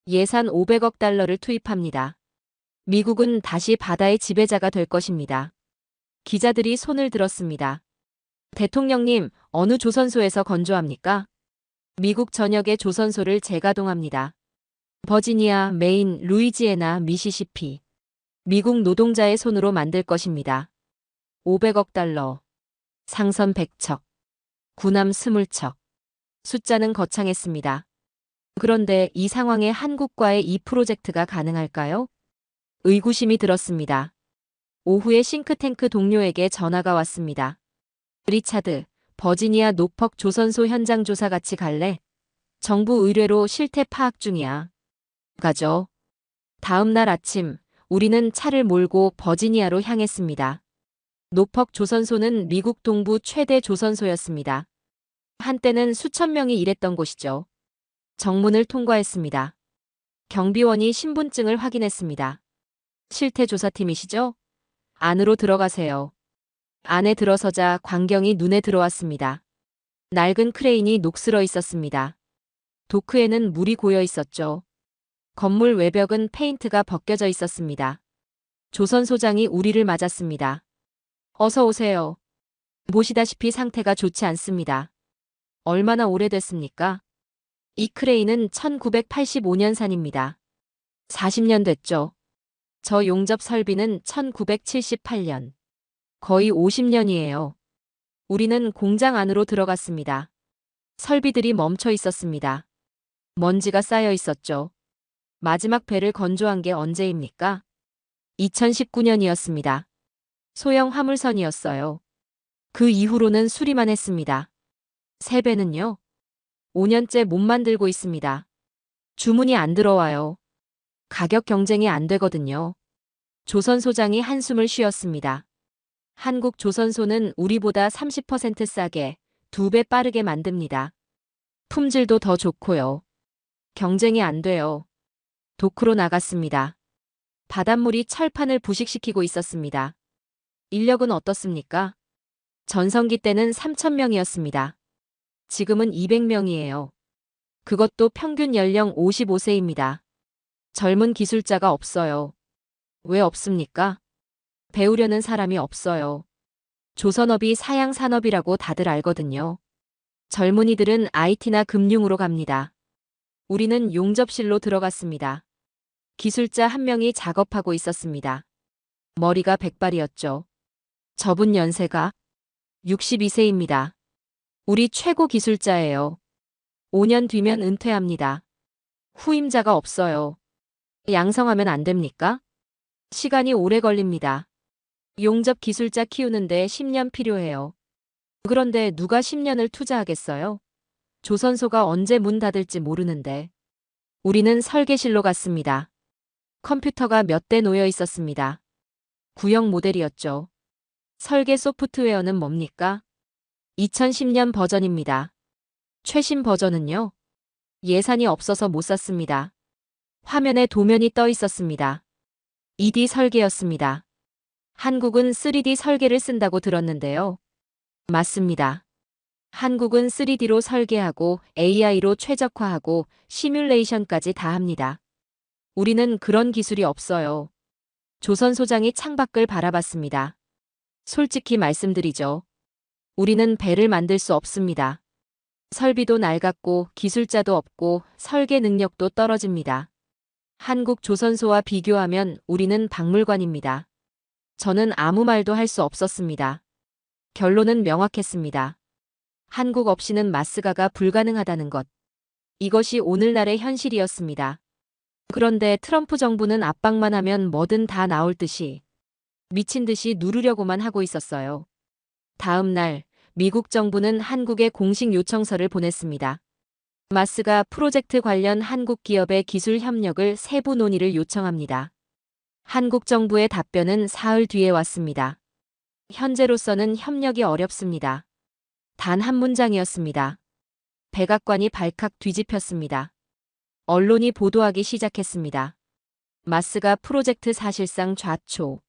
예산 500억 달러를 투입합니다. 미국은 다시 바다의 지배자가 될 것입니다. 기자들이 손을 들었습니다. 대통령님, 어느 조선소에서 건조합니까? 미국 전역의 조선소를 재가동합니다. 버지니아, 메인, 루이지애나, 미시시피. 미국 노동자의 손으로 만들 것입니다. 500억 달러. 상선 100척. 군함 20척. 숫자는 거창했습니다. 그런데 이 상황에 한국과의 이 프로젝트가 가능할까요? 의구심이 들었습니다. 오후에 싱크탱크 동료에게 전화가 왔습니다. 리차드, 버지니아 노퍽 조선소 현장 조사 같이 갈래? 정부 의뢰로 실태 파악 중이야. 가죠. 다음 날 아침, 우리는 차를 몰고 버지니아로 향했습니다. 노퍽 조선소는 미국 동부 최대 조선소였습니다. 한때는 수천 명이 일했던 곳이죠. 정문을 통과했습니다. 경비원이 신분증을 확인했습니다. 실태조사팀이시죠? 안으로 들어가세요. 안에 들어서자 광경이 눈에 들어왔습니다. 낡은 크레인이 녹슬어 있었습니다. 도크에는 물이 고여 있었죠. 건물 외벽은 페인트가 벗겨져 있었습니다. 조선소장이 우리를 맞았습니다. 어서 오세요. 보시다시피 상태가 좋지 않습니다. 얼마나 오래됐습니까? 이 크레인은 1985년산입니다. 40년 됐죠. 저 용접 설비는 1978년. 거의 50년이에요. 우리는 공장 안으로 들어갔습니다. 설비들이 멈춰 있었습니다. 먼지가 쌓여 있었죠. 마지막 배를 건조한 게 언제입니까? 2019년이었습니다. 소형 화물선이었어요. 그 이후로는 수리만 했습니다. 새 배는요? 5년째 못 만들고 있습니다. 주문이 안 들어와요. 가격 경쟁이 안 되거든요. 조선소장이 한숨을 쉬었습니다. 한국 조선소는 우리보다 30% 싸게, 2배 빠르게 만듭니다. 품질도 더 좋고요. 경쟁이 안 돼요. 도크로 나갔습니다. 바닷물이 철판을 부식시키고 있었습니다. 인력은 어떻습니까? 전성기 때는 3,000명이었습니다. 지금은 200명이에요. 그것도 평균 연령 55세입니다. 젊은 기술자가 없어요. 왜 없습니까? 배우려는 사람이 없어요. 조선업이 사양 산업이라고 다들 알거든요. 젊은이들은 IT나 금융으로 갑니다. 우리는 용접실로 들어갔습니다. 기술자 한 명이 작업하고 있었습니다. 머리가 백발이었죠. 저분 연세가 62세입니다. 우리 최고 기술자예요. 5년 뒤면 은퇴합니다. 후임자가 없어요. 양성하면 안 됩니까? 시간이 오래 걸립니다. 용접 기술자 키우는데 10년 필요해요. 그런데 누가 10년을 투자하겠어요? 조선소가 언제 문 닫을지 모르는데. 우리는 설계실로 갔습니다. 컴퓨터가 몇 대 놓여 있었습니다. 구형 모델이었죠. 설계 소프트웨어는 뭡니까? 2010년 버전입니다. 최신 버전은요? 예산이 없어서 못 샀습니다. 화면에 도면이 떠 있었습니다. 2D 설계였습니다. 한국은 3D 설계를 쓴다고 들었는데요. 맞습니다. 한국은 3D로 설계하고 AI로 최적화하고 시뮬레이션까지 다 합니다. 우리는 그런 기술이 없어요. 조선소장이 창밖을 바라봤습니다. 솔직히 말씀드리죠. 우리는 배를 만들 수 없습니다. 설비도 낡았고 기술자도 없고 설계 능력도 떨어집니다. 한국 조선소와 비교하면 우리는 박물관입니다. 저는 아무 말도 할 수 없었습니다. 결론은 명확했습니다. 한국 없이는 마스가가 불가능하다는 것. 이것이 오늘날의 현실이었습니다. 그런데 트럼프 정부는 압박만 하면 뭐든 다 나올 듯이 미친 듯이 누르려고만 하고 있었어요. 다음 날 미국 정부는 한국에 공식 요청서를 보냈습니다. 마스가 프로젝트 관련 한국 기업의 기술 협력을 세부 논의를 요청합니다. 한국 정부의 답변은 사흘 뒤에 왔습니다. 현재로서는 협력이 어렵습니다. 단 한 문장이었습니다. 백악관이 발칵 뒤집혔습니다. 언론이 보도하기 시작했습니다. 마스가 프로젝트 사실상 좌초.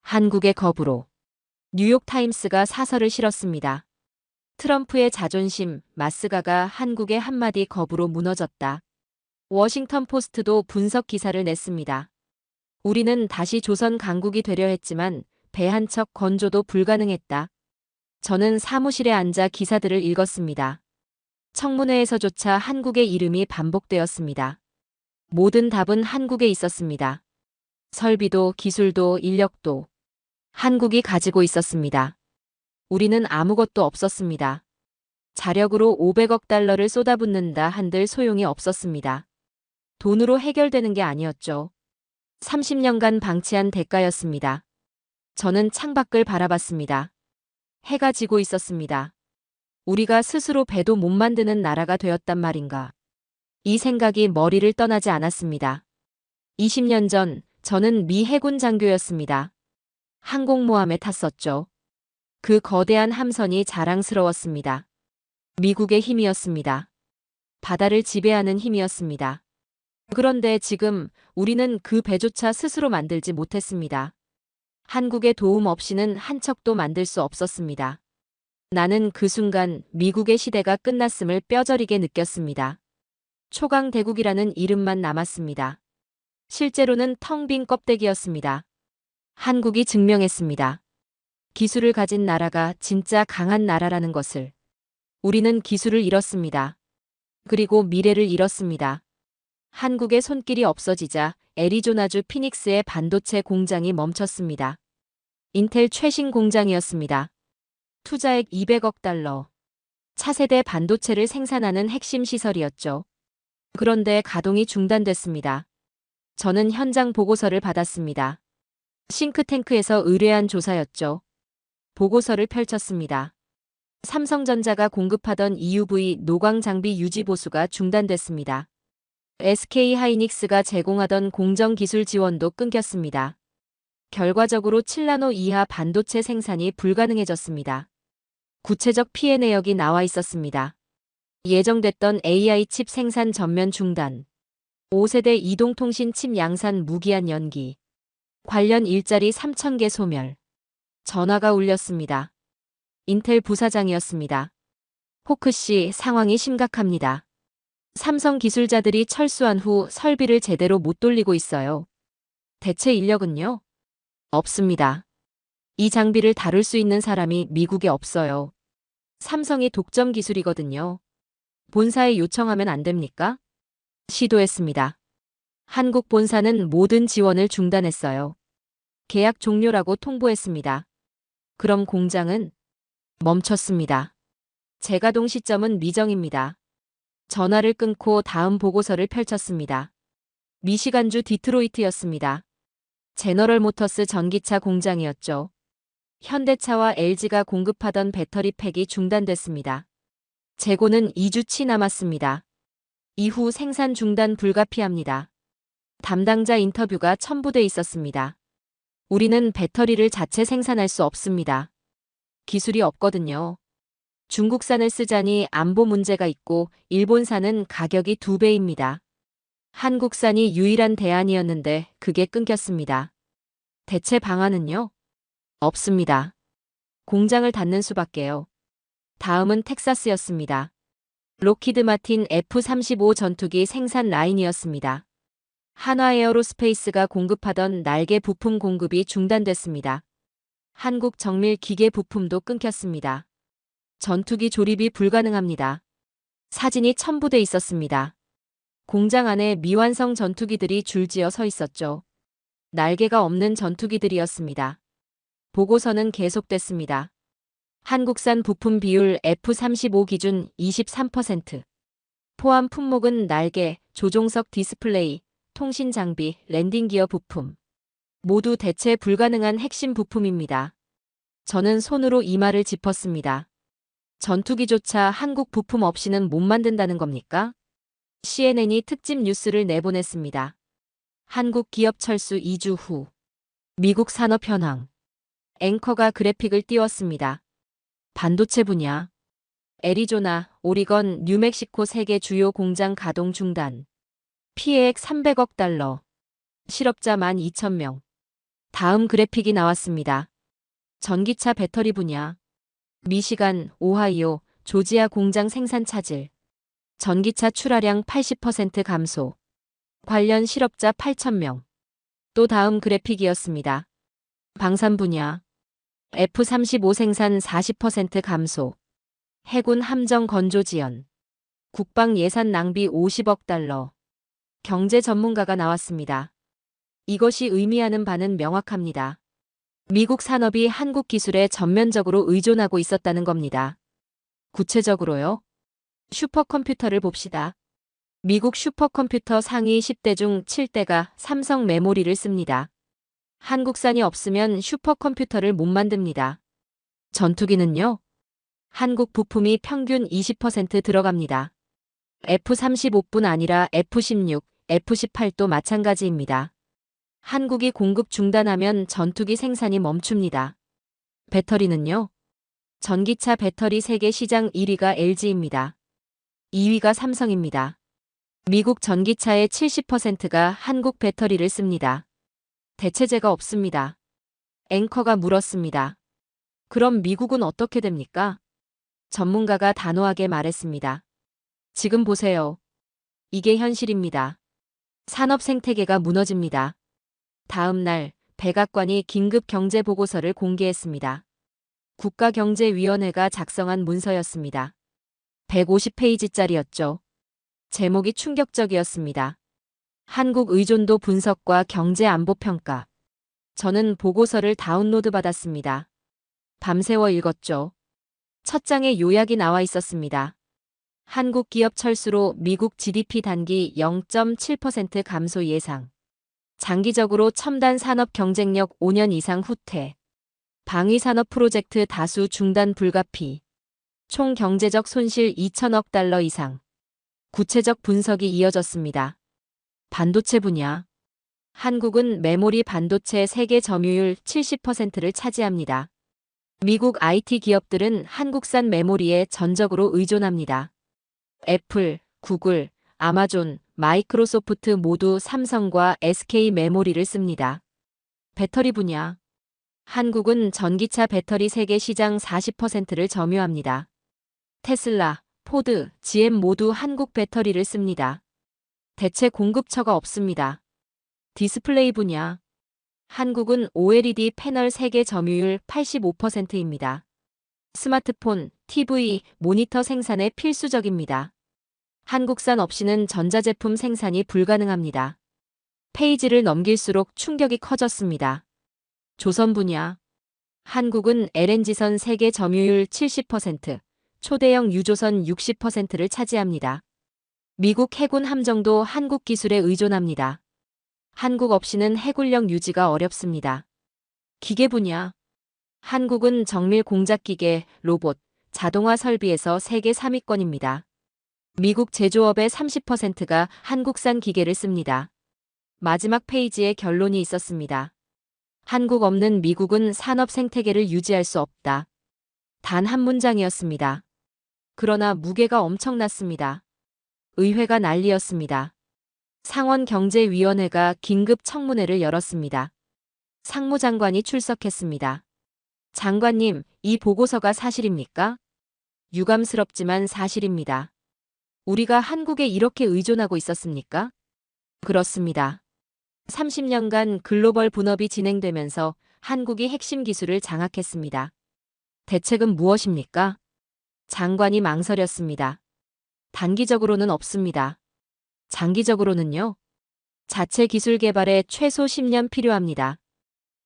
한국의 겁으로. 뉴욕타임스가 사설을 실었습니다. 트럼프의 자존심, 마스가가 한국의 한마디 겁으로 무너졌다. 워싱턴 포스트도 분석 기사를 냈습니다. 우리는 다시 조선 강국이 되려 했지만 배 한 척 건조도 불가능했다. 저는 사무실에 앉아 기사들을 읽었습니다. 청문회에서조차 한국의 이름이 반복되었습니다. 모든 답은 한국에 있었습니다. 설비도 기술도 인력도 한국이 가지고 있었습니다. 우리는 아무것도 없었습니다. 자력으로 500억 달러를 쏟아붓는다 한들 소용이 없었습니다. 돈으로 해결되는 게 아니었죠. 30년간 방치한 대가였습니다. 저는 창밖을 바라봤습니다. 해가 지고 있었습니다. 우리가 스스로 배도 못 만드는 나라가 되었단 말인가. 이 생각이 머리를 떠나지 않았습니다. 20년 전 저는 미 해군 장교였습니다. 항공모함에 탔었죠. 그 거대한 함선이 자랑스러웠습니다. 미국의 힘이었습니다. 바다를 지배하는 힘이었습니다. 그런데 지금 우리는 그 배조차 스스로 만들지 못했습니다. 한국의 도움 없이는 한 척도 만들 수 없었습니다. 나는 그 순간 미국의 시대가 끝났음을 뼈저리게 느꼈습니다. 초강대국이라는 이름만 남았습니다. 실제로는 텅 빈 껍데기였습니다. 한국이 증명했습니다. 기술을 가진 나라가 진짜 강한 나라라는 것을. 우리는 기술을 잃었습니다. 그리고 미래를 잃었습니다. 한국의 손길이 없어지자 애리조나주 피닉스의 반도체 공장이 멈췄습니다. 인텔 최신 공장이었습니다. 투자액 200억 달러. 차세대 반도체를 생산하는 핵심 시설이었죠. 그런데 가동이 중단됐습니다. 저는 현장 보고서를 받았습니다. 싱크탱크에서 의뢰한 조사였죠. 보고서를 펼쳤습니다. 삼성전자가 공급하던 EUV 노광 장비 유지 보수가 중단됐습니다. SK 하이닉스가 제공하던 공정 기술 지원도 끊겼습니다. 결과적으로 7나노 이하 반도체 생산이 불가능해졌습니다. 구체적 피해 내역이 나와 있었습니다. 예정됐던 AI 칩 생산 전면 중단, 5세대 이동통신 칩 양산 무기한 연기, 관련 일자리 3,000개 소멸. 전화가 울렸습니다. 인텔 부사장이었습니다. 호크 씨, 상황이 심각합니다. 삼성 기술자들이 철수한 후 설비를 제대로 못 돌리고 있어요. 대체 인력은요? 없습니다. 이 장비를 다룰 수 있는 사람이 미국에 없어요. 삼성이 독점 기술이거든요. 본사에 요청하면 안 됩니까? 시도했습니다. 한국 본사는 모든 지원을 중단했어요. 계약 종료라고 통보했습니다. 그럼 공장은 멈췄습니다. 재가동 시점은 미정입니다. 전화를 끊고 다음 보고서를 펼쳤습니다. 미시간주 디트로이트였습니다. 제너럴 모터스 전기차 공장이었죠. 현대차와 LG가 공급하던 배터리 팩이 중단됐습니다. 재고는 2주치 남았습니다. 이후 생산 중단 불가피합니다. 담당자 인터뷰가 첨부돼 있었습니다. 우리는 배터리를 자체 생산할 수 없습니다. 기술이 없거든요. 중국산을 쓰자니 안보 문제가 있고 일본산은 가격이 2배입니다. 한국산이 유일한 대안이었는데 그게 끊겼습니다. 대체 방안은요? 없습니다. 공장을 닫는 수밖에요. 다음은 텍사스였습니다. 록히드 마틴 F-35 전투기 생산 라인이었습니다. 한화에어로스페이스가 공급하던 날개 부품 공급이 중단됐습니다. 한국 정밀 기계 부품도 끊겼습니다. 전투기 조립이 불가능합니다. 사진이 첨부돼 있었습니다. 공장 안에 미완성 전투기들이 줄지어 서 있었죠. 날개가 없는 전투기들이었습니다. 보고서는 계속됐습니다. 한국산 부품 비율 F-35 기준 23%. 포함 품목은 날개, 조종석 디스플레이, 통신 장비, 랜딩 기어 부품. 모두 대체 불가능한 핵심 부품입니다. 저는 손으로 이마를 짚었습니다. 전투기조차 한국 부품 없이는 못 만든다는 겁니까? CNN이 특집 뉴스를 내보냈습니다. 한국 기업 철수 2주 후. 미국 산업 현황. 앵커가 그래픽을 띄웠습니다. 반도체 분야. 애리조나, 오리건, 뉴멕시코 3개 주요 공장 가동 중단. 피해액 300억 달러. 실업자 12,000명. 다음 그래픽이 나왔습니다. 전기차 배터리 분야. 미시간, 오하이오, 조지아 공장 생산 차질. 전기차 출하량 80% 감소. 관련 실업자 8,000명. 또 다음 그래픽이었습니다. 방산 분야. F-35 생산 40% 감소. 해군 함정 건조 지연. 국방 예산 낭비 50억 달러. 경제 전문가가 나왔습니다. 이것이 의미하는 바는 명확합니다. 미국 산업이 한국 기술에 전면적으로 의존하고 있었다는 겁니다. 구체적으로요? 슈퍼컴퓨터를 봅시다. 미국 슈퍼컴퓨터 상위 10대 중 7대가 삼성 메모리를 씁니다. 한국산이 없으면 슈퍼컴퓨터를 못 만듭니다. 전투기는요? 한국 부품이 평균 20% 들어갑니다. F-35뿐 아니라 F-16, F-18도 마찬가지입니다. 한국이 공급 중단하면 전투기 생산이 멈춥니다. 배터리는요? 전기차 배터리 세계 시장 1위가 LG입니다. 2위가 삼성입니다. 미국 전기차의 70%가 한국 배터리를 씁니다. 대체제가 없습니다. 앵커가 물었습니다. 그럼 미국은 어떻게 됩니까? 전문가가 단호하게 말했습니다. 지금 보세요. 이게 현실입니다. 산업 생태계가 무너집니다. 다음 날 백악관이 긴급 경제 보고서를 공개했습니다. 국가경제위원회가 작성한 문서였습니다. 150페이지짜리였죠. 제목이 충격적이었습니다. 한국 의존도 분석과 경제 안보 평가. 저는 보고서를 다운로드 받았습니다. 밤새워 읽었죠. 첫 장에 요약이 나와 있었습니다. 한국 기업 철수로 미국 GDP 단기 0.7% 감소 예상. 장기적으로 첨단 산업 경쟁력 5년 이상 후퇴. 방위 산업 프로젝트 다수 중단 불가피. 총 경제적 손실 2천억 달러 이상. 구체적 분석이 이어졌습니다. 반도체 분야. 한국은 메모리 반도체 세계 점유율 70%를 차지합니다. 미국 IT 기업들은 한국산 메모리에 전적으로 의존합니다. 애플, 구글, 아마존, 마이크로소프트 모두 삼성과 SK 메모리를 씁니다. 배터리 분야. 한국은 전기차 배터리 세계 시장 40%를 점유합니다. 테슬라, 포드, GM 모두 한국 배터리를 씁니다. 대체 공급처가 없습니다. 디스플레이 분야. 한국은 OLED 패널 세계 점유율 85%입니다. 스마트폰, TV, 모니터 생산에 필수적입니다. 한국산 없이는 전자제품 생산이 불가능합니다. 페이지를 넘길수록 충격이 커졌습니다. 조선 분야. 한국은 LNG선 세계 점유율 70%, 초대형 유조선 60%를 차지합니다. 미국 해군 함정도 한국 기술에 의존합니다. 한국 없이는 해군력 유지가 어렵습니다. 기계 분야. 한국은 정밀 공작기계, 로봇, 자동화 설비에서 세계 3위권입니다. 미국 제조업의 30%가 한국산 기계를 씁니다. 마지막 페이지에 결론이 있었습니다. 한국 없는 미국은 산업 생태계를 유지할 수 없다. 단 한 문장이었습니다. 그러나 무게가 엄청났습니다. 의회가 난리였습니다. 상원경제위원회가 긴급 청문회를 열었습니다. 상무장관이 출석했습니다. 장관님, 이 보고서가 사실입니까? 유감스럽지만 사실입니다. 우리가 한국에 이렇게 의존하고 있었습니까? 그렇습니다. 30년간 글로벌 분업이 진행되면서 한국이 핵심 기술을 장악했습니다. 대책은 무엇입니까? 장관이 망설였습니다. 단기적으로는 없습니다. 장기적으로는요? 자체 기술 개발에 최소 10년 필요합니다.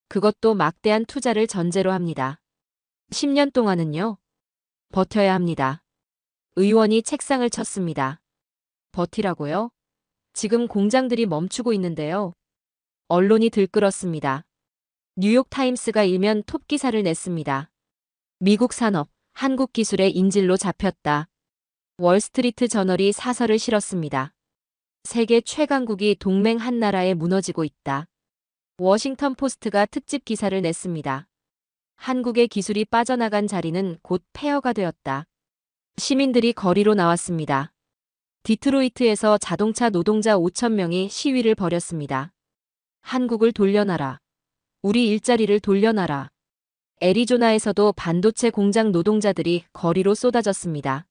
그것도 막대한 투자를 전제로 합니다. 10년 동안은요? 버텨야 합니다. 의원이 책상을 쳤습니다. 버티라고요? 지금 공장들이 멈추고 있는데요. 언론이 들끓었습니다. 뉴욕타임스가 일면 톱 기사를 냈습니다. 미국 산업, 한국 기술의 인질로 잡혔다. 월스트리트 저널이 사설을 실었습니다. 세계 최강국이 동맹 한 나라에 무너지고 있다. 워싱턴 포스트가 특집 기사를 냈습니다. 한국의 기술이 빠져나간 자리는 곧 폐허가 되었다. 시민들이 거리로 나왔습니다. 디트로이트에서 자동차 노동자 5,000명이 시위를 벌였습니다. 한국을 돌려놔라. 우리 일자리를 돌려놔라. 애리조나에서도 반도체 공장 노동자들이 거리로 쏟아졌습니다.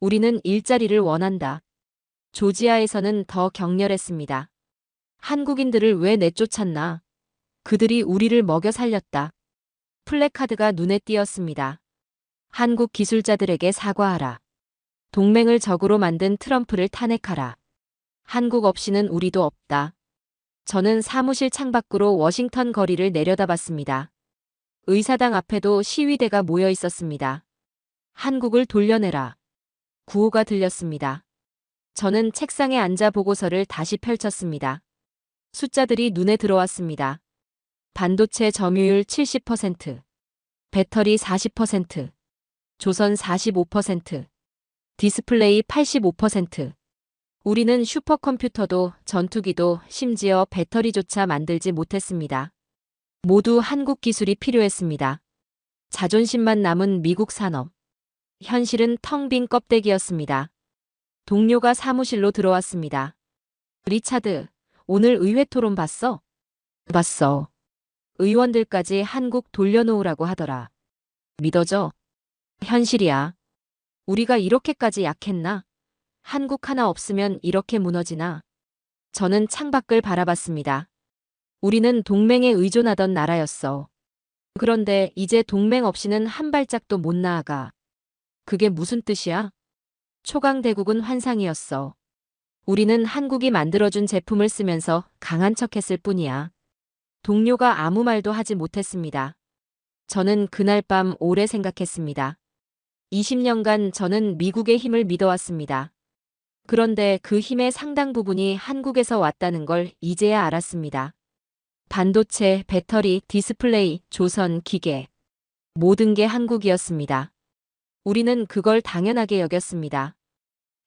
우리는 일자리를 원한다. 조지아에서는 더 격렬했습니다. 한국인들을 왜 내쫓았나? 그들이 우리를 먹여 살렸다. 플래카드가 눈에 띄었습니다. 한국 기술자들에게 사과하라. 동맹을 적으로 만든 트럼프를 탄핵하라. 한국 없이는 우리도 없다. 저는 사무실 창밖으로 워싱턴 거리를 내려다봤습니다. 의사당 앞에도 시위대가 모여 있었습니다. 한국을 돌려내라. 구호가 들렸습니다. 저는 책상에 앉아 보고서를 다시 펼쳤습니다. 숫자들이 눈에 들어왔습니다. 반도체 점유율 70%, 배터리 40%, 조선 45%, 디스플레이 85%. 우리는 슈퍼컴퓨터도 전투기도 심지어 배터리조차 만들지 못했습니다. 모두 한국 기술이 필요했습니다. 자존심만 남은 미국 산업. 현실은 텅 빈 껍데기였습니다. 동료가 사무실로 들어왔습니다. 리차드, 오늘 의회 토론 봤어? 봤어. 의원들까지 한국 돌려놓으라고 하더라. 믿어져? 현실이야. 우리가 이렇게까지 약했나? 한국 하나 없으면 이렇게 무너지나? 저는 창밖을 바라봤습니다. 우리는 동맹에 의존하던 나라였어. 그런데 이제 동맹 없이는 한 발짝도 못 나아가. 그게 무슨 뜻이야? 초강대국은 환상이었어. 우리는 한국이 만들어준 제품을 쓰면서 강한 척했을 뿐이야. 동료가 아무 말도 하지 못했습니다. 저는 그날 밤 오래 생각했습니다. 20년간 저는 미국의 힘을 믿어왔습니다. 그런데 그 힘의 상당 부분이 한국에서 왔다는 걸 이제야 알았습니다. 반도체, 배터리, 디스플레이, 조선, 기계. 모든 게 한국이었습니다. 우리는 그걸 당연하게 여겼습니다.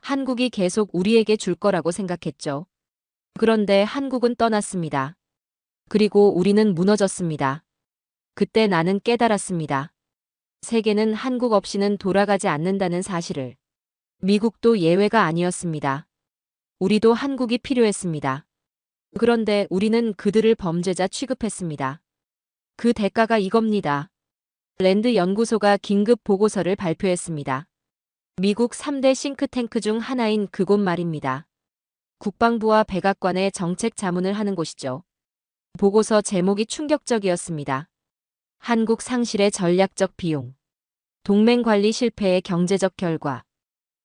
한국이 계속 우리에게 줄 거라고 생각했죠. 그런데 한국은 떠났습니다. 그리고 우리는 무너졌습니다. 그때 나는 깨달았습니다. 세계는 한국 없이는 돌아가지 않는다는 사실을. 미국도 예외가 아니었습니다. 우리도 한국이 필요했습니다. 그런데 우리는 그들을 범죄자 취급했습니다. 그 대가가 이겁니다. 랜드 연구소가 긴급 보고서를 발표했습니다. 미국 3대 싱크탱크 중 하나인 그곳 말입니다. 국방부와 백악관의 정책 자문을 하는 곳이죠. 보고서 제목이 충격적이었습니다. 한국 상실의 전략적 비용. 동맹 관리 실패의 경제적 결과.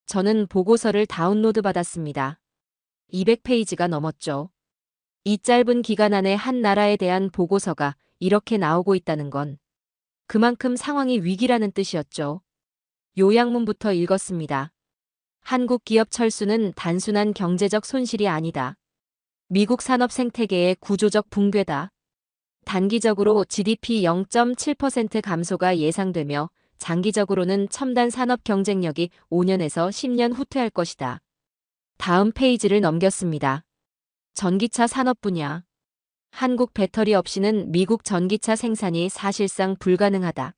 저는 보고서를 다운로드 받았습니다. 200페이지가 넘었죠. 이 짧은 기간 안에 한 나라에 대한 보고서가 이렇게 나오고 있다는 건 그만큼 상황이 위기라는 뜻이었죠. 요약문부터 읽었습니다. 한국 기업 철수는 단순한 경제적 손실이 아니다. 미국 산업 생태계의 구조적 붕괴다. 단기적으로 GDP 0.7% 감소가 예상되며 장기적으로는 첨단 산업 경쟁력이 5년에서 10년 후퇴할 것이다. 다음 페이지를 넘겼습니다. 전기차 산업 분야. 한국 배터리 없이는 미국 전기차 생산이 사실상 불가능하다.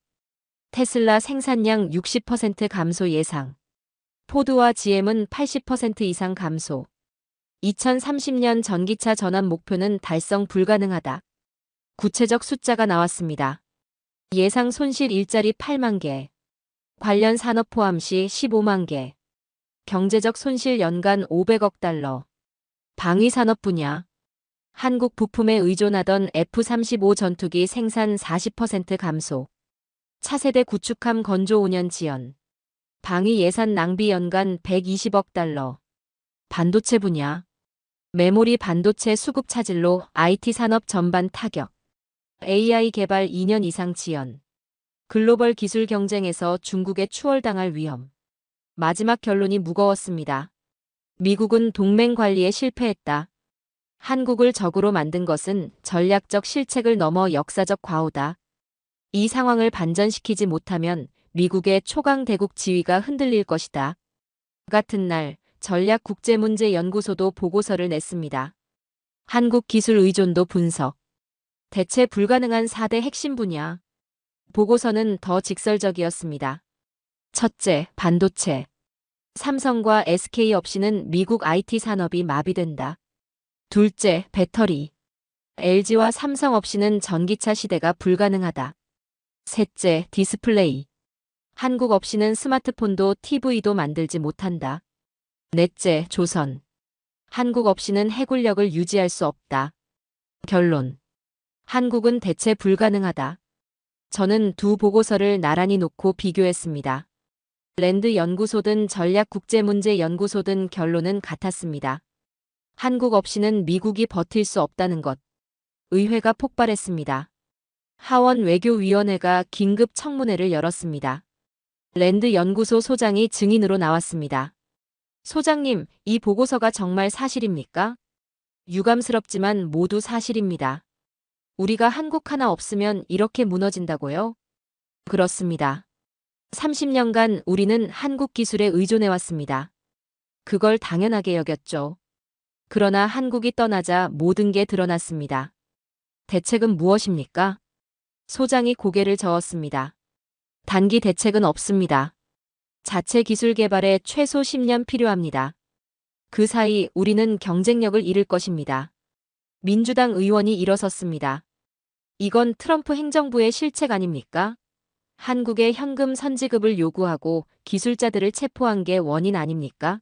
테슬라 생산량 60% 감소 예상. 포드와 GM은 80% 이상 감소. 2030년 전기차 전환 목표는 달성 불가능하다. 구체적 숫자가 나왔습니다. 예상 손실 일자리 8만 개. 관련 산업 포함 시 15만 개. 경제적 손실 연간 500억 달러. 방위 산업 분야. 한국 부품에 의존하던 F-35 전투기 생산 40% 감소. 차세대 구축함 건조 5년 지연. 방위 예산 낭비 연간 120억 달러. 반도체 분야. 메모리 반도체 수급 차질로 IT 산업 전반 타격. AI 개발 2년 이상 지연. 글로벌 기술 경쟁에서 중국에 추월당할 위험. 마지막 결론이 무거웠습니다. 미국은 동맹 관리에 실패했다. 한국을 적으로 만든 것은 전략적 실책을 넘어 역사적 과오다. 이 상황을 반전시키지 못하면 미국의 초강대국 지위가 흔들릴 것이다. 같은 날 전략국제문제연구소도 보고서를 냈습니다. 한국 기술 의존도 분석. 대체 불가능한 4대 핵심 분야. 보고서는 더 직설적이었습니다. 첫째, 반도체. 삼성과 SK 없이는 미국 IT 산업이 마비된다. 둘째, 배터리. LG와 삼성 없이는 전기차 시대가 불가능하다. 셋째, 디스플레이. 한국 없이는 스마트폰도 TV도 만들지 못한다. 넷째, 조선. 한국 없이는 해군력을 유지할 수 없다. 결론. 한국은 대체 불가능하다. 저는 두 보고서를 나란히 놓고 비교했습니다. 랜드 연구소든 전략국제문제연구소든 결론은 같았습니다. 한국 없이는 미국이 버틸 수 없다는 것. 의회가 폭발했습니다. 하원 외교위원회가 긴급 청문회를 열었습니다. 랜드 연구소 소장이 증인으로 나왔습니다. 소장님, 이 보고서가 정말 사실입니까? 유감스럽지만 모두 사실입니다. 우리가 한국 하나 없으면 이렇게 무너진다고요? 그렇습니다. 30년간 우리는 한국 기술에 의존해왔습니다. 그걸 당연하게 여겼죠. 그러나 한국이 떠나자 모든 게 드러났습니다. 대책은 무엇입니까? 소장이 고개를 저었습니다. 단기 대책은 없습니다. 자체 기술 개발에 최소 10년 필요합니다. 그 사이 우리는 경쟁력을 잃을 것입니다. 민주당 의원이 일어섰습니다. 이건 트럼프 행정부의 실책 아닙니까? 한국에 현금 선지급을 요구하고 기술자들을 체포한 게 원인 아닙니까?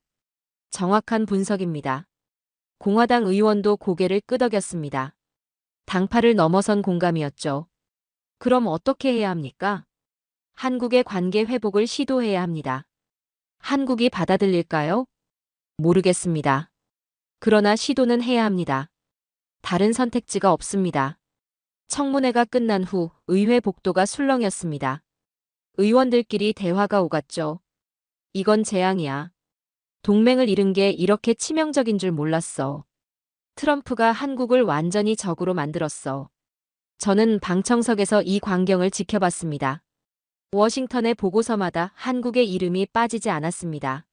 정확한 분석입니다. 공화당 의원도 고개를 끄덕였습니다. 당파를 넘어선 공감이었죠. 그럼 어떻게 해야 합니까? 한국의 관계 회복을 시도해야 합니다. 한국이 받아들일까요? 모르겠습니다. 그러나 시도는 해야 합니다. 다른 선택지가 없습니다. 청문회가 끝난 후 의회 복도가 술렁였습니다. 의원들끼리 대화가 오갔죠. 이건 재앙이야. 동맹을 잃은 게 이렇게 치명적인 줄 몰랐어. 트럼프가 한국을 완전히 적으로 만들었어. 저는 방청석에서 이 광경을 지켜봤습니다. 워싱턴의 보고서마다 한국의 이름이 빠지지 않았습니다.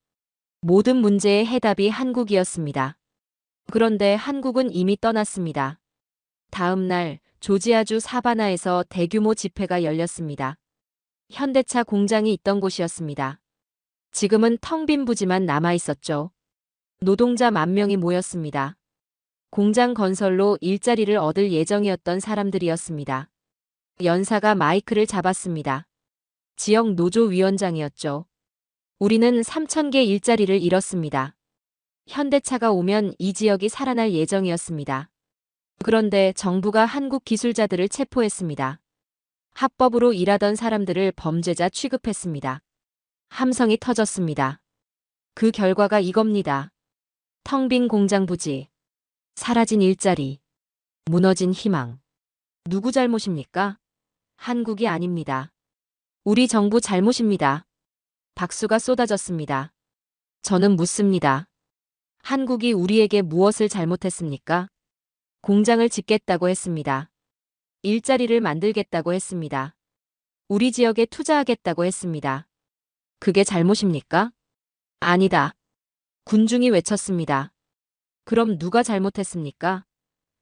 모든 문제의 해답이 한국이었습니다. 그런데 한국은 이미 떠났습니다. 다음 날 조지아주 사바나에서 대규모 집회가 열렸습니다. 현대차 공장이 있던 곳이었습니다. 지금은 텅 빈 부지만 남아 있었죠. 노동자 10,000명이 모였습니다. 공장 건설로 일자리를 얻을 예정이었던 사람들이었습니다. 연사가 마이크를 잡았습니다. 지역 노조위원장이었죠. 우리는 3,000개 일자리를 잃었습니다. 현대차가 오면 이 지역이 살아날 예정이었습니다. 그런데 정부가 한국 기술자들을 체포했습니다. 합법으로 일하던 사람들을 범죄자 취급했습니다. 함성이 터졌습니다. 그 결과가 이겁니다. 텅 빈 공장 부지, 사라진 일자리, 무너진 희망. 누구 잘못입니까? 한국이 아닙니다. 우리 정부 잘못입니다. 박수가 쏟아졌습니다. 저는 묻습니다. 한국이 우리에게 무엇을 잘못했습니까? 공장을 짓겠다고 했습니다. 일자리를 만들겠다고 했습니다. 우리 지역에 투자하겠다고 했습니다. 그게 잘못입니까? 아니다. 군중이 외쳤습니다. 그럼 누가 잘못했습니까?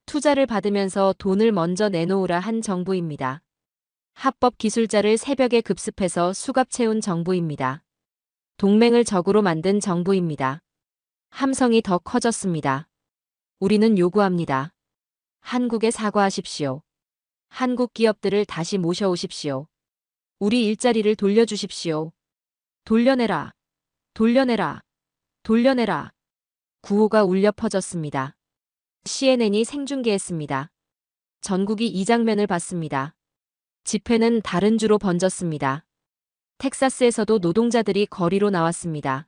투자를 받으면서 돈을 먼저 내놓으라 한 정부입니다. 합법 기술자를 새벽에 급습해서 수갑 채운 정부입니다. 동맹을 적으로 만든 정부입니다. 함성이 더 커졌습니다. 우리는 요구합니다. 한국에 사과하십시오. 한국 기업들을 다시 모셔오십시오. 우리 일자리를 돌려주십시오. 돌려내라. 돌려내라. 돌려내라. 구호가 울려 퍼졌습니다. CNN이 생중계했습니다. 전국이 이 장면을 봤습니다. 집회는 다른 주로 번졌습니다. 텍사스에서도 노동자들이 거리로 나왔습니다.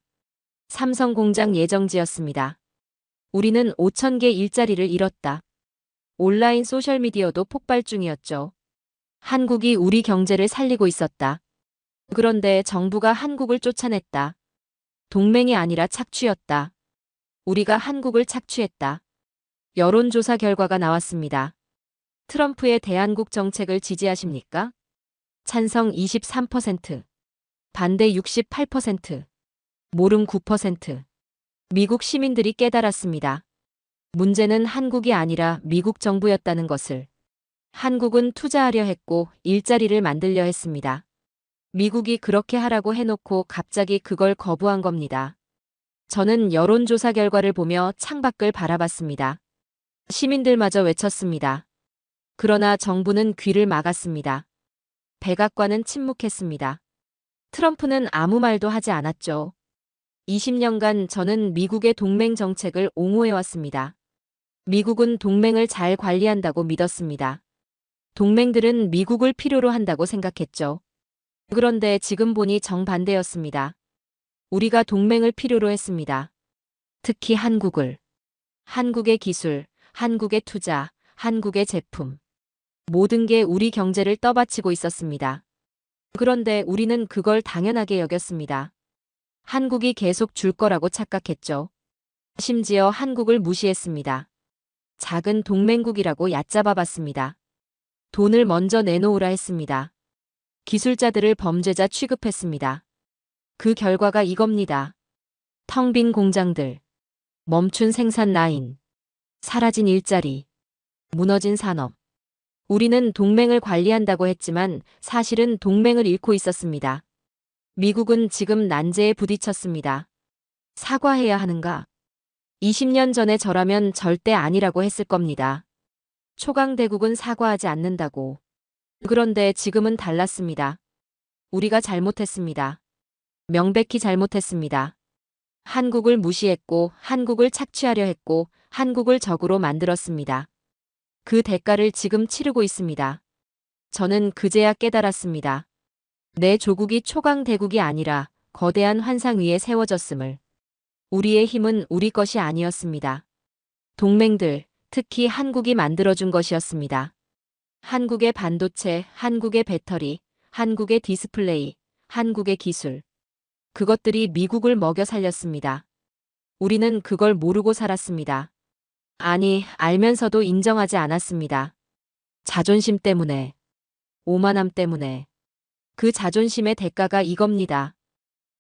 삼성 공장 예정지였습니다. 우리는 5,000개 일자리를 잃었다. 온라인 소셜미디어도 폭발 중이었죠. 한국이 우리 경제를 살리고 있었다. 그런데 정부가 한국을 쫓아냈다. 동맹이 아니라 착취였다. 우리가 한국을 착취했다. 여론조사 결과가 나왔습니다. 트럼프의 대한국 정책을 지지하십니까? 찬성 23%, 반대 68%, 모름 9%. 미국 시민들이 깨달았습니다. 문제는 한국이 아니라 미국 정부였다는 것을. 한국은 투자하려 했고 일자리를 만들려 했습니다. 미국이 그렇게 하라고 해놓고 갑자기 그걸 거부한 겁니다. 저는 여론조사 결과를 보며 창밖을 바라봤습니다. 시민들마저 외쳤습니다. 그러나 정부는 귀를 막았습니다. 백악관은 침묵했습니다. 트럼프는 아무 말도 하지 않았죠. 20년간 저는 미국의 동맹 정책을 옹호해왔습니다. 미국은 동맹을 잘 관리한다고 믿었습니다. 동맹들은 미국을 필요로 한다고 생각했죠. 그런데 지금 보니 정반대였습니다. 우리가 동맹을 필요로 했습니다. 특히 한국을. 한국의 기술, 한국의 투자, 한국의 제품. 모든 게 우리 경제를 떠받치고 있었습니다. 그런데 우리는 그걸 당연하게 여겼습니다. 한국이 계속 줄 거라고 착각했죠. 심지어 한국을 무시했습니다. 작은 동맹국이라고 얕잡아 봤습니다. 돈을 먼저 내놓으라 했습니다. 기술자들을 범죄자 취급했습니다. 그 결과가 이겁니다. 텅 빈 공장들, 멈춘 생산 라인, 사라진 일자리, 무너진 산업. 우리는 동맹을 관리한다고 했지만 사실은 동맹을 잃고 있었습니다. 미국은 지금 난제에 부딪혔습니다. 사과해야 하는가? 20년 전에 저라면 절대 아니라고 했을 겁니다. 초강대국은 사과하지 않는다고. 그런데 지금은 달랐습니다. 우리가 잘못했습니다. 명백히 잘못했습니다. 한국을 무시했고 한국을 착취하려 했고 한국을 적으로 만들었습니다. 그 대가를 지금 치르고 있습니다. 저는 그제야 깨달았습니다. 내 조국이 초강대국이 아니라 거대한 환상 위에 세워졌음을. 우리의 힘은 우리 것이 아니었습니다. 동맹들, 특히 한국이 만들어준 것이었습니다. 한국의 반도체, 한국의 배터리, 한국의 디스플레이, 한국의 기술. 그것들이 미국을 먹여 살렸습니다. 우리는 그걸 모르고 살았습니다. 아니, 알면서도 인정하지 않았습니다. 자존심 때문에, 오만함 때문에. 그 자존심의 대가가 이겁니다.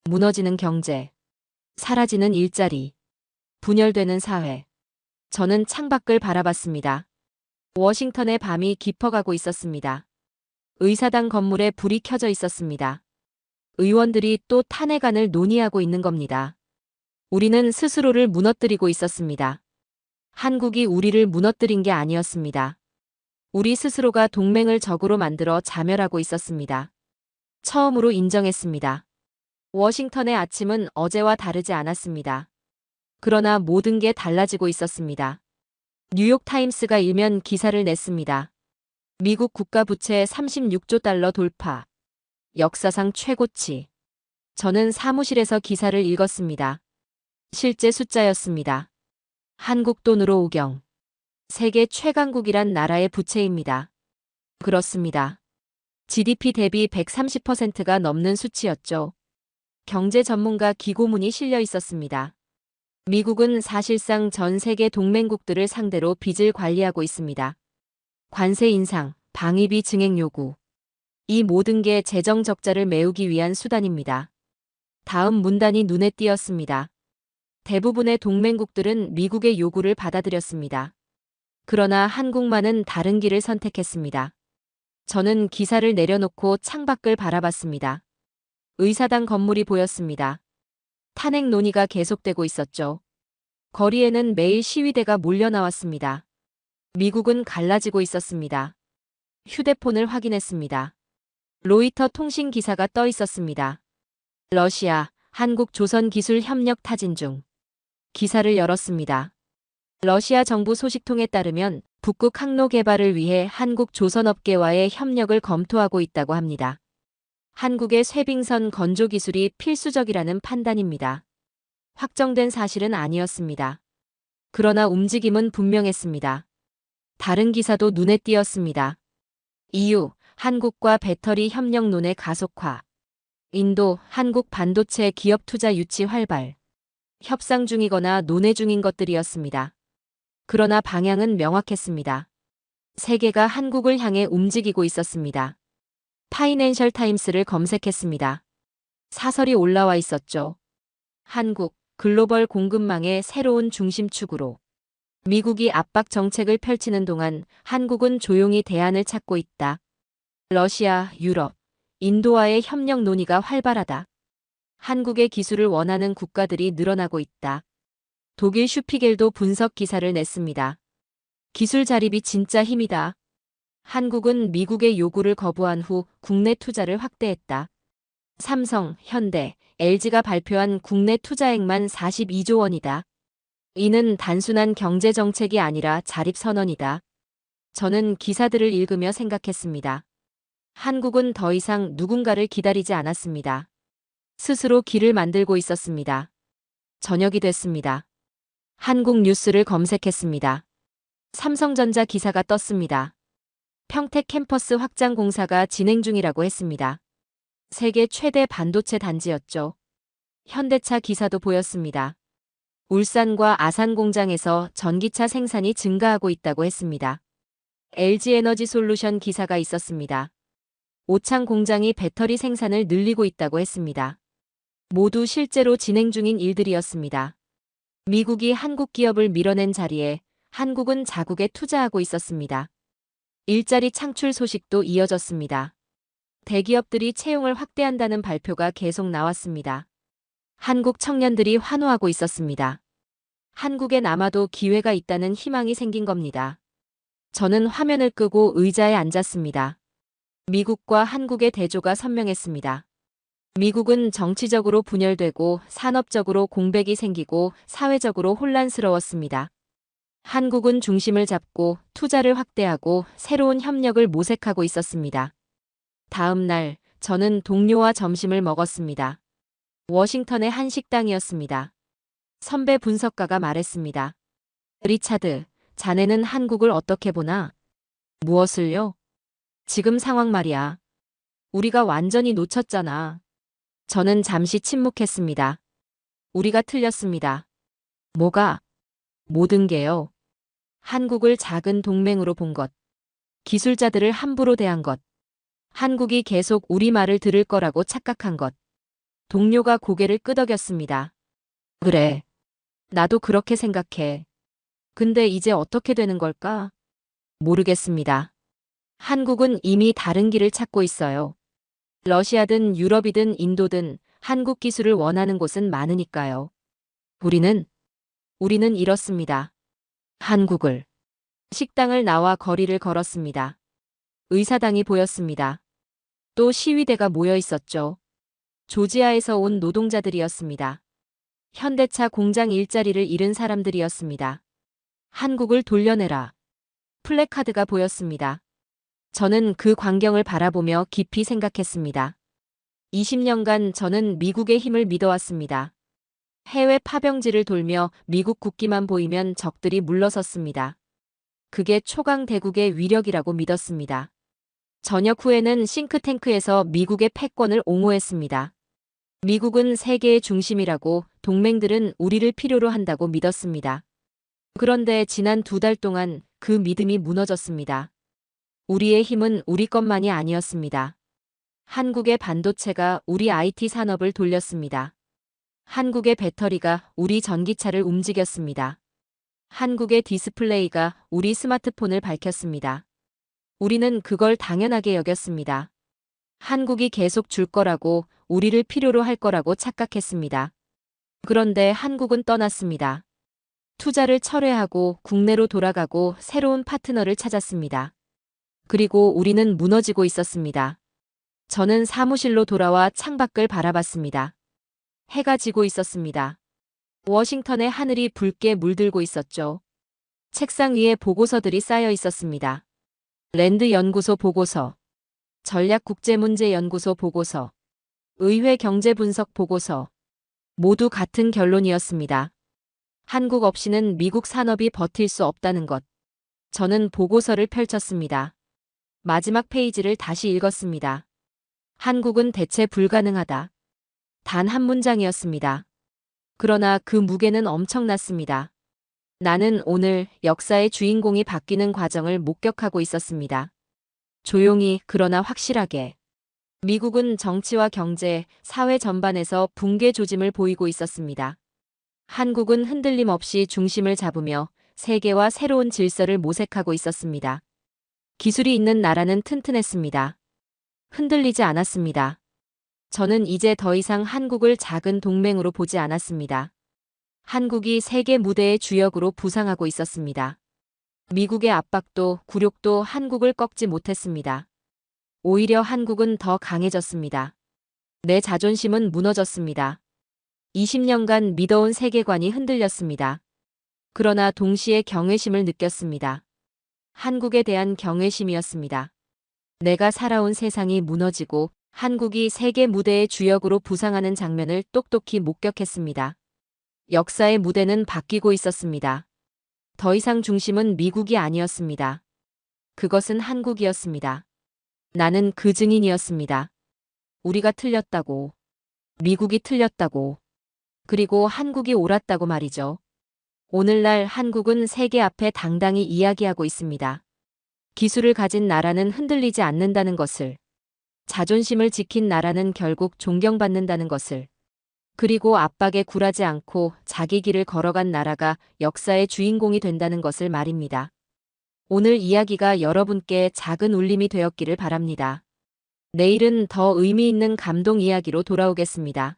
무너지는 경제, 사라지는 일자리, 분열되는 사회. 저는 창밖을 바라봤습니다. 워싱턴의 밤이 깊어가고 있었습니다. 의사당 건물에 불이 켜져 있었습니다. 의원들이 또 탄핵안을 논의하고 있는 겁니다. 우리는 스스로를 무너뜨리고 있었습니다. 한국이 우리를 무너뜨린 게 아니었습니다. 우리 스스로가 동맹을 적으로 만들어 자멸하고 있었습니다. 처음으로 인정했습니다. 워싱턴의 아침은 어제와 다르지 않았습니다. 그러나 모든 게 달라지고 있었습니다. 뉴욕타임스가 일면 기사를 냈습니다. 미국 국가부채 36조 달러 돌파. 역사상 최고치. 저는 사무실에서 기사를 읽었습니다. 실제 숫자였습니다. 한국 돈으로 우경. 세계 최강국이란 나라의 부채입니다. 그렇습니다. GDP 대비 130%가 넘는 수치였죠. 경제 전문가 기고문이 실려 있었습니다. 미국은 사실상 전 세계 동맹국들을 상대로 빚을 관리하고 있습니다. 관세 인상, 방위비 증액 요구. 이 모든 게 재정 적자를 메우기 위한 수단입니다. 다음 문단이 눈에 띄었습니다. 대부분의 동맹국들은 미국의 요구를 받아들였습니다. 그러나 한국만은 다른 길을 선택했습니다. 저는 기사를 내려놓고 창밖을 바라봤습니다. 의사당 건물이 보였습니다. 탄핵 논의가 계속되고 있었죠. 거리에는 매일 시위대가 몰려 나왔습니다. 미국은 갈라지고 있었습니다. 휴대폰을 확인했습니다. 로이터 통신 기사가 떠 있었습니다. 러시아, 한국 조선 기술 협력 타진 중. 기사를 열었습니다. 러시아 정부 소식통에 따르면 북극 항로 개발을 위해 한국 조선업계와의 협력을 검토하고 있다고 합니다. 한국의 쇠빙선 건조 기술이 필수적이라는 판단입니다. 확정된 사실은 아니었습니다. 그러나 움직임은 분명했습니다. 다른 기사도 눈에 띄었습니다. EU, 한국과 배터리 협력론의 가속화. 인도, 한국 반도체 기업 투자 유치 활발. 협상 중이거나 논의 중인 것들이었습니다. 그러나 방향은 명확했습니다. 세계가 한국을 향해 움직이고 있었습니다. 파이낸셜 타임스를 검색했습니다. 사설이 올라와 있었죠. 한국, 글로벌 공급망의 새로운 중심축으로. 미국이 압박 정책을 펼치는 동안 한국은 조용히 대안을 찾고 있다. 러시아, 유럽, 인도와의 협력 논의가 활발하다. 한국의 기술을 원하는 국가들이 늘어나고 있다. 독일 슈피겔도 분석 기사를 냈습니다. 기술 자립이 진짜 힘이다. 한국은 미국의 요구를 거부한 후 국내 투자를 확대했다. 삼성, 현대, LG가 발표한 국내 투자액만 42조 원이다. 이는 단순한 경제 정책이 아니라 자립 선언이다. 저는 기사들을 읽으며 생각했습니다. 한국은 더 이상 누군가를 기다리지 않았습니다. 스스로 길을 만들고 있었습니다. 저녁이 됐습니다. 한국 뉴스를 검색했습니다. 삼성전자 기사가 떴습니다. 평택 캠퍼스 확장 공사가 진행 중이라고 했습니다. 세계 최대 반도체 단지였죠. 현대차 기사도 보였습니다. 울산과 아산 공장에서 전기차 생산이 증가하고 있다고 했습니다. LG에너지솔루션 기사가 있었습니다. 오창 공장이 배터리 생산을 늘리고 있다고 했습니다. 모두 실제로 진행 중인 일들이었습니다. 미국이 한국 기업을 밀어낸 자리에 한국은 자국에 투자하고 있었습니다. 일자리 창출 소식도 이어졌습니다. 대기업들이 채용을 확대한다는 발표가 계속 나왔습니다. 한국 청년들이 환호하고 있었습니다. 한국에 남아도 기회가 있다는 희망이 생긴 겁니다. 저는 화면을 끄고 의자에 앉았습니다. 미국과 한국의 대조가 선명했습니다. 미국은 정치적으로 분열되고 산업적으로 공백이 생기고 사회적으로 혼란스러웠습니다. 한국은 중심을 잡고 투자를 확대하고 새로운 협력을 모색하고 있었습니다. 다음 날 저는 동료와 점심을 먹었습니다. 워싱턴의 한 식당이었습니다. 선배 분석가가 말했습니다. 리차드, 자네는 한국을 어떻게 보나? 무엇을요? 지금 상황 말이야. 우리가 완전히 놓쳤잖아. 저는 잠시 침묵했습니다. 우리가 틀렸습니다. 뭐가? 모든 게요. 한국을 작은 동맹으로 본 것. 기술자들을 함부로 대한 것. 한국이 계속 우리 말을 들을 거라고 착각한 것. 동료가 고개를 끄덕였습니다. 그래. 나도 그렇게 생각해. 근데 이제 어떻게 되는 걸까? 모르겠습니다. 한국은 이미 다른 길을 찾고 있어요. 러시아든 유럽이든 인도든 한국 기술을 원하는 곳은 많으니까요. 우리는 잃었습니다. 한국을. 식당을 나와 거리를 걸었습니다. 의사당이 보였습니다. 또 시위대가 모여 있었죠. 조지아에서 온 노동자들이었습니다. 현대차 공장 일자리를 잃은 사람들이었습니다. 한국을 돌려내라. 플래카드가 보였습니다. 저는 그 광경을 바라보며 깊이 생각했습니다. 20년간 저는 미국의 힘을 믿어왔습니다. 해외 파병지를 돌며 미국 국기만 보이면 적들이 물러섰습니다. 그게 초강대국의 위력이라고 믿었습니다. 저녁 후에는 싱크탱크에서 미국의 패권을 옹호했습니다. 미국은 세계의 중심이라고, 동맹들은 우리를 필요로 한다고 믿었습니다. 그런데 지난 2달 동안 그 믿음이 무너졌습니다. 우리의 힘은 우리 것만이 아니었습니다. 한국의 반도체가 우리 IT 산업을 돌렸습니다. 한국의 배터리가 우리 전기차를 움직였습니다. 한국의 디스플레이가 우리 스마트폰을 밝혔습니다. 우리는 그걸 당연하게 여겼습니다. 한국이 계속 줄 거라고, 우리를 필요로 할 거라고 착각했습니다. 그런데 한국은 떠났습니다. 투자를 철회하고 국내로 돌아가고 새로운 파트너를 찾았습니다. 그리고 우리는 무너지고 있었습니다. 저는 사무실로 돌아와 창밖을 바라봤습니다. 해가 지고 있었습니다. 워싱턴의 하늘이 붉게 물들고 있었죠. 책상 위에 보고서들이 쌓여 있었습니다. 랜드 연구소 보고서, 전략국제문제연구소 보고서, 의회 경제분석 보고서. 모두 같은 결론이었습니다. 한국 없이는 미국 산업이 버틸 수 없다는 것. 저는 보고서를 펼쳤습니다. 마지막 페이지를 다시 읽었습니다. 한국은 대체 불가능하다. 단 한 문장이었습니다. 그러나 그 무게는 엄청났습니다. 나는 오늘 역사의 주인공이 바뀌는 과정을 목격하고 있었습니다. 조용히 그러나 확실하게. 미국은 정치와 경제, 사회 전반에서 붕괴 조짐을 보이고 있었습니다. 한국은 흔들림 없이 중심을 잡으며 세계와 새로운 질서를 모색하고 있었습니다. 기술이 있는 나라는 튼튼했습니다. 흔들리지 않았습니다. 저는 이제 더 이상 한국을 작은 동맹으로 보지 않았습니다. 한국이 세계 무대의 주역으로 부상하고 있었습니다. 미국의 압박도 굴욕도 한국을 꺾지 못했습니다. 오히려 한국은 더 강해졌습니다. 내 자존심은 무너졌습니다. 20년간 믿어온 세계관이 흔들렸습니다. 그러나 동시에 경외심을 느꼈습니다. 한국에 대한 경외심이었습니다. 내가 살아온 세상이 무너지고 한국이 세계 무대의 주역으로 부상하는 장면을 똑똑히 목격했습니다. 역사의 무대는 바뀌고 있었습니다. 더 이상 중심은 미국이 아니었습니다. 그것은 한국이었습니다. 나는 그 증인이었습니다. 우리가 틀렸다고. 미국이 틀렸다고. 그리고 한국이 옳았다고 말이죠. 오늘날 한국은 세계 앞에 당당히 이야기하고 있습니다. 기술을 가진 나라는 흔들리지 않는다는 것을. 자존심을 지킨 나라는 결국 존경받는다는 것을. 그리고 압박에 굴하지 않고 자기 길을 걸어간 나라가 역사의 주인공이 된다는 것을 말입니다. 오늘 이야기가 여러분께 작은 울림이 되었기를 바랍니다. 내일은 더 의미 있는 감동 이야기로 돌아오겠습니다.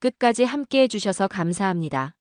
끝까지 함께 해주셔서 감사합니다.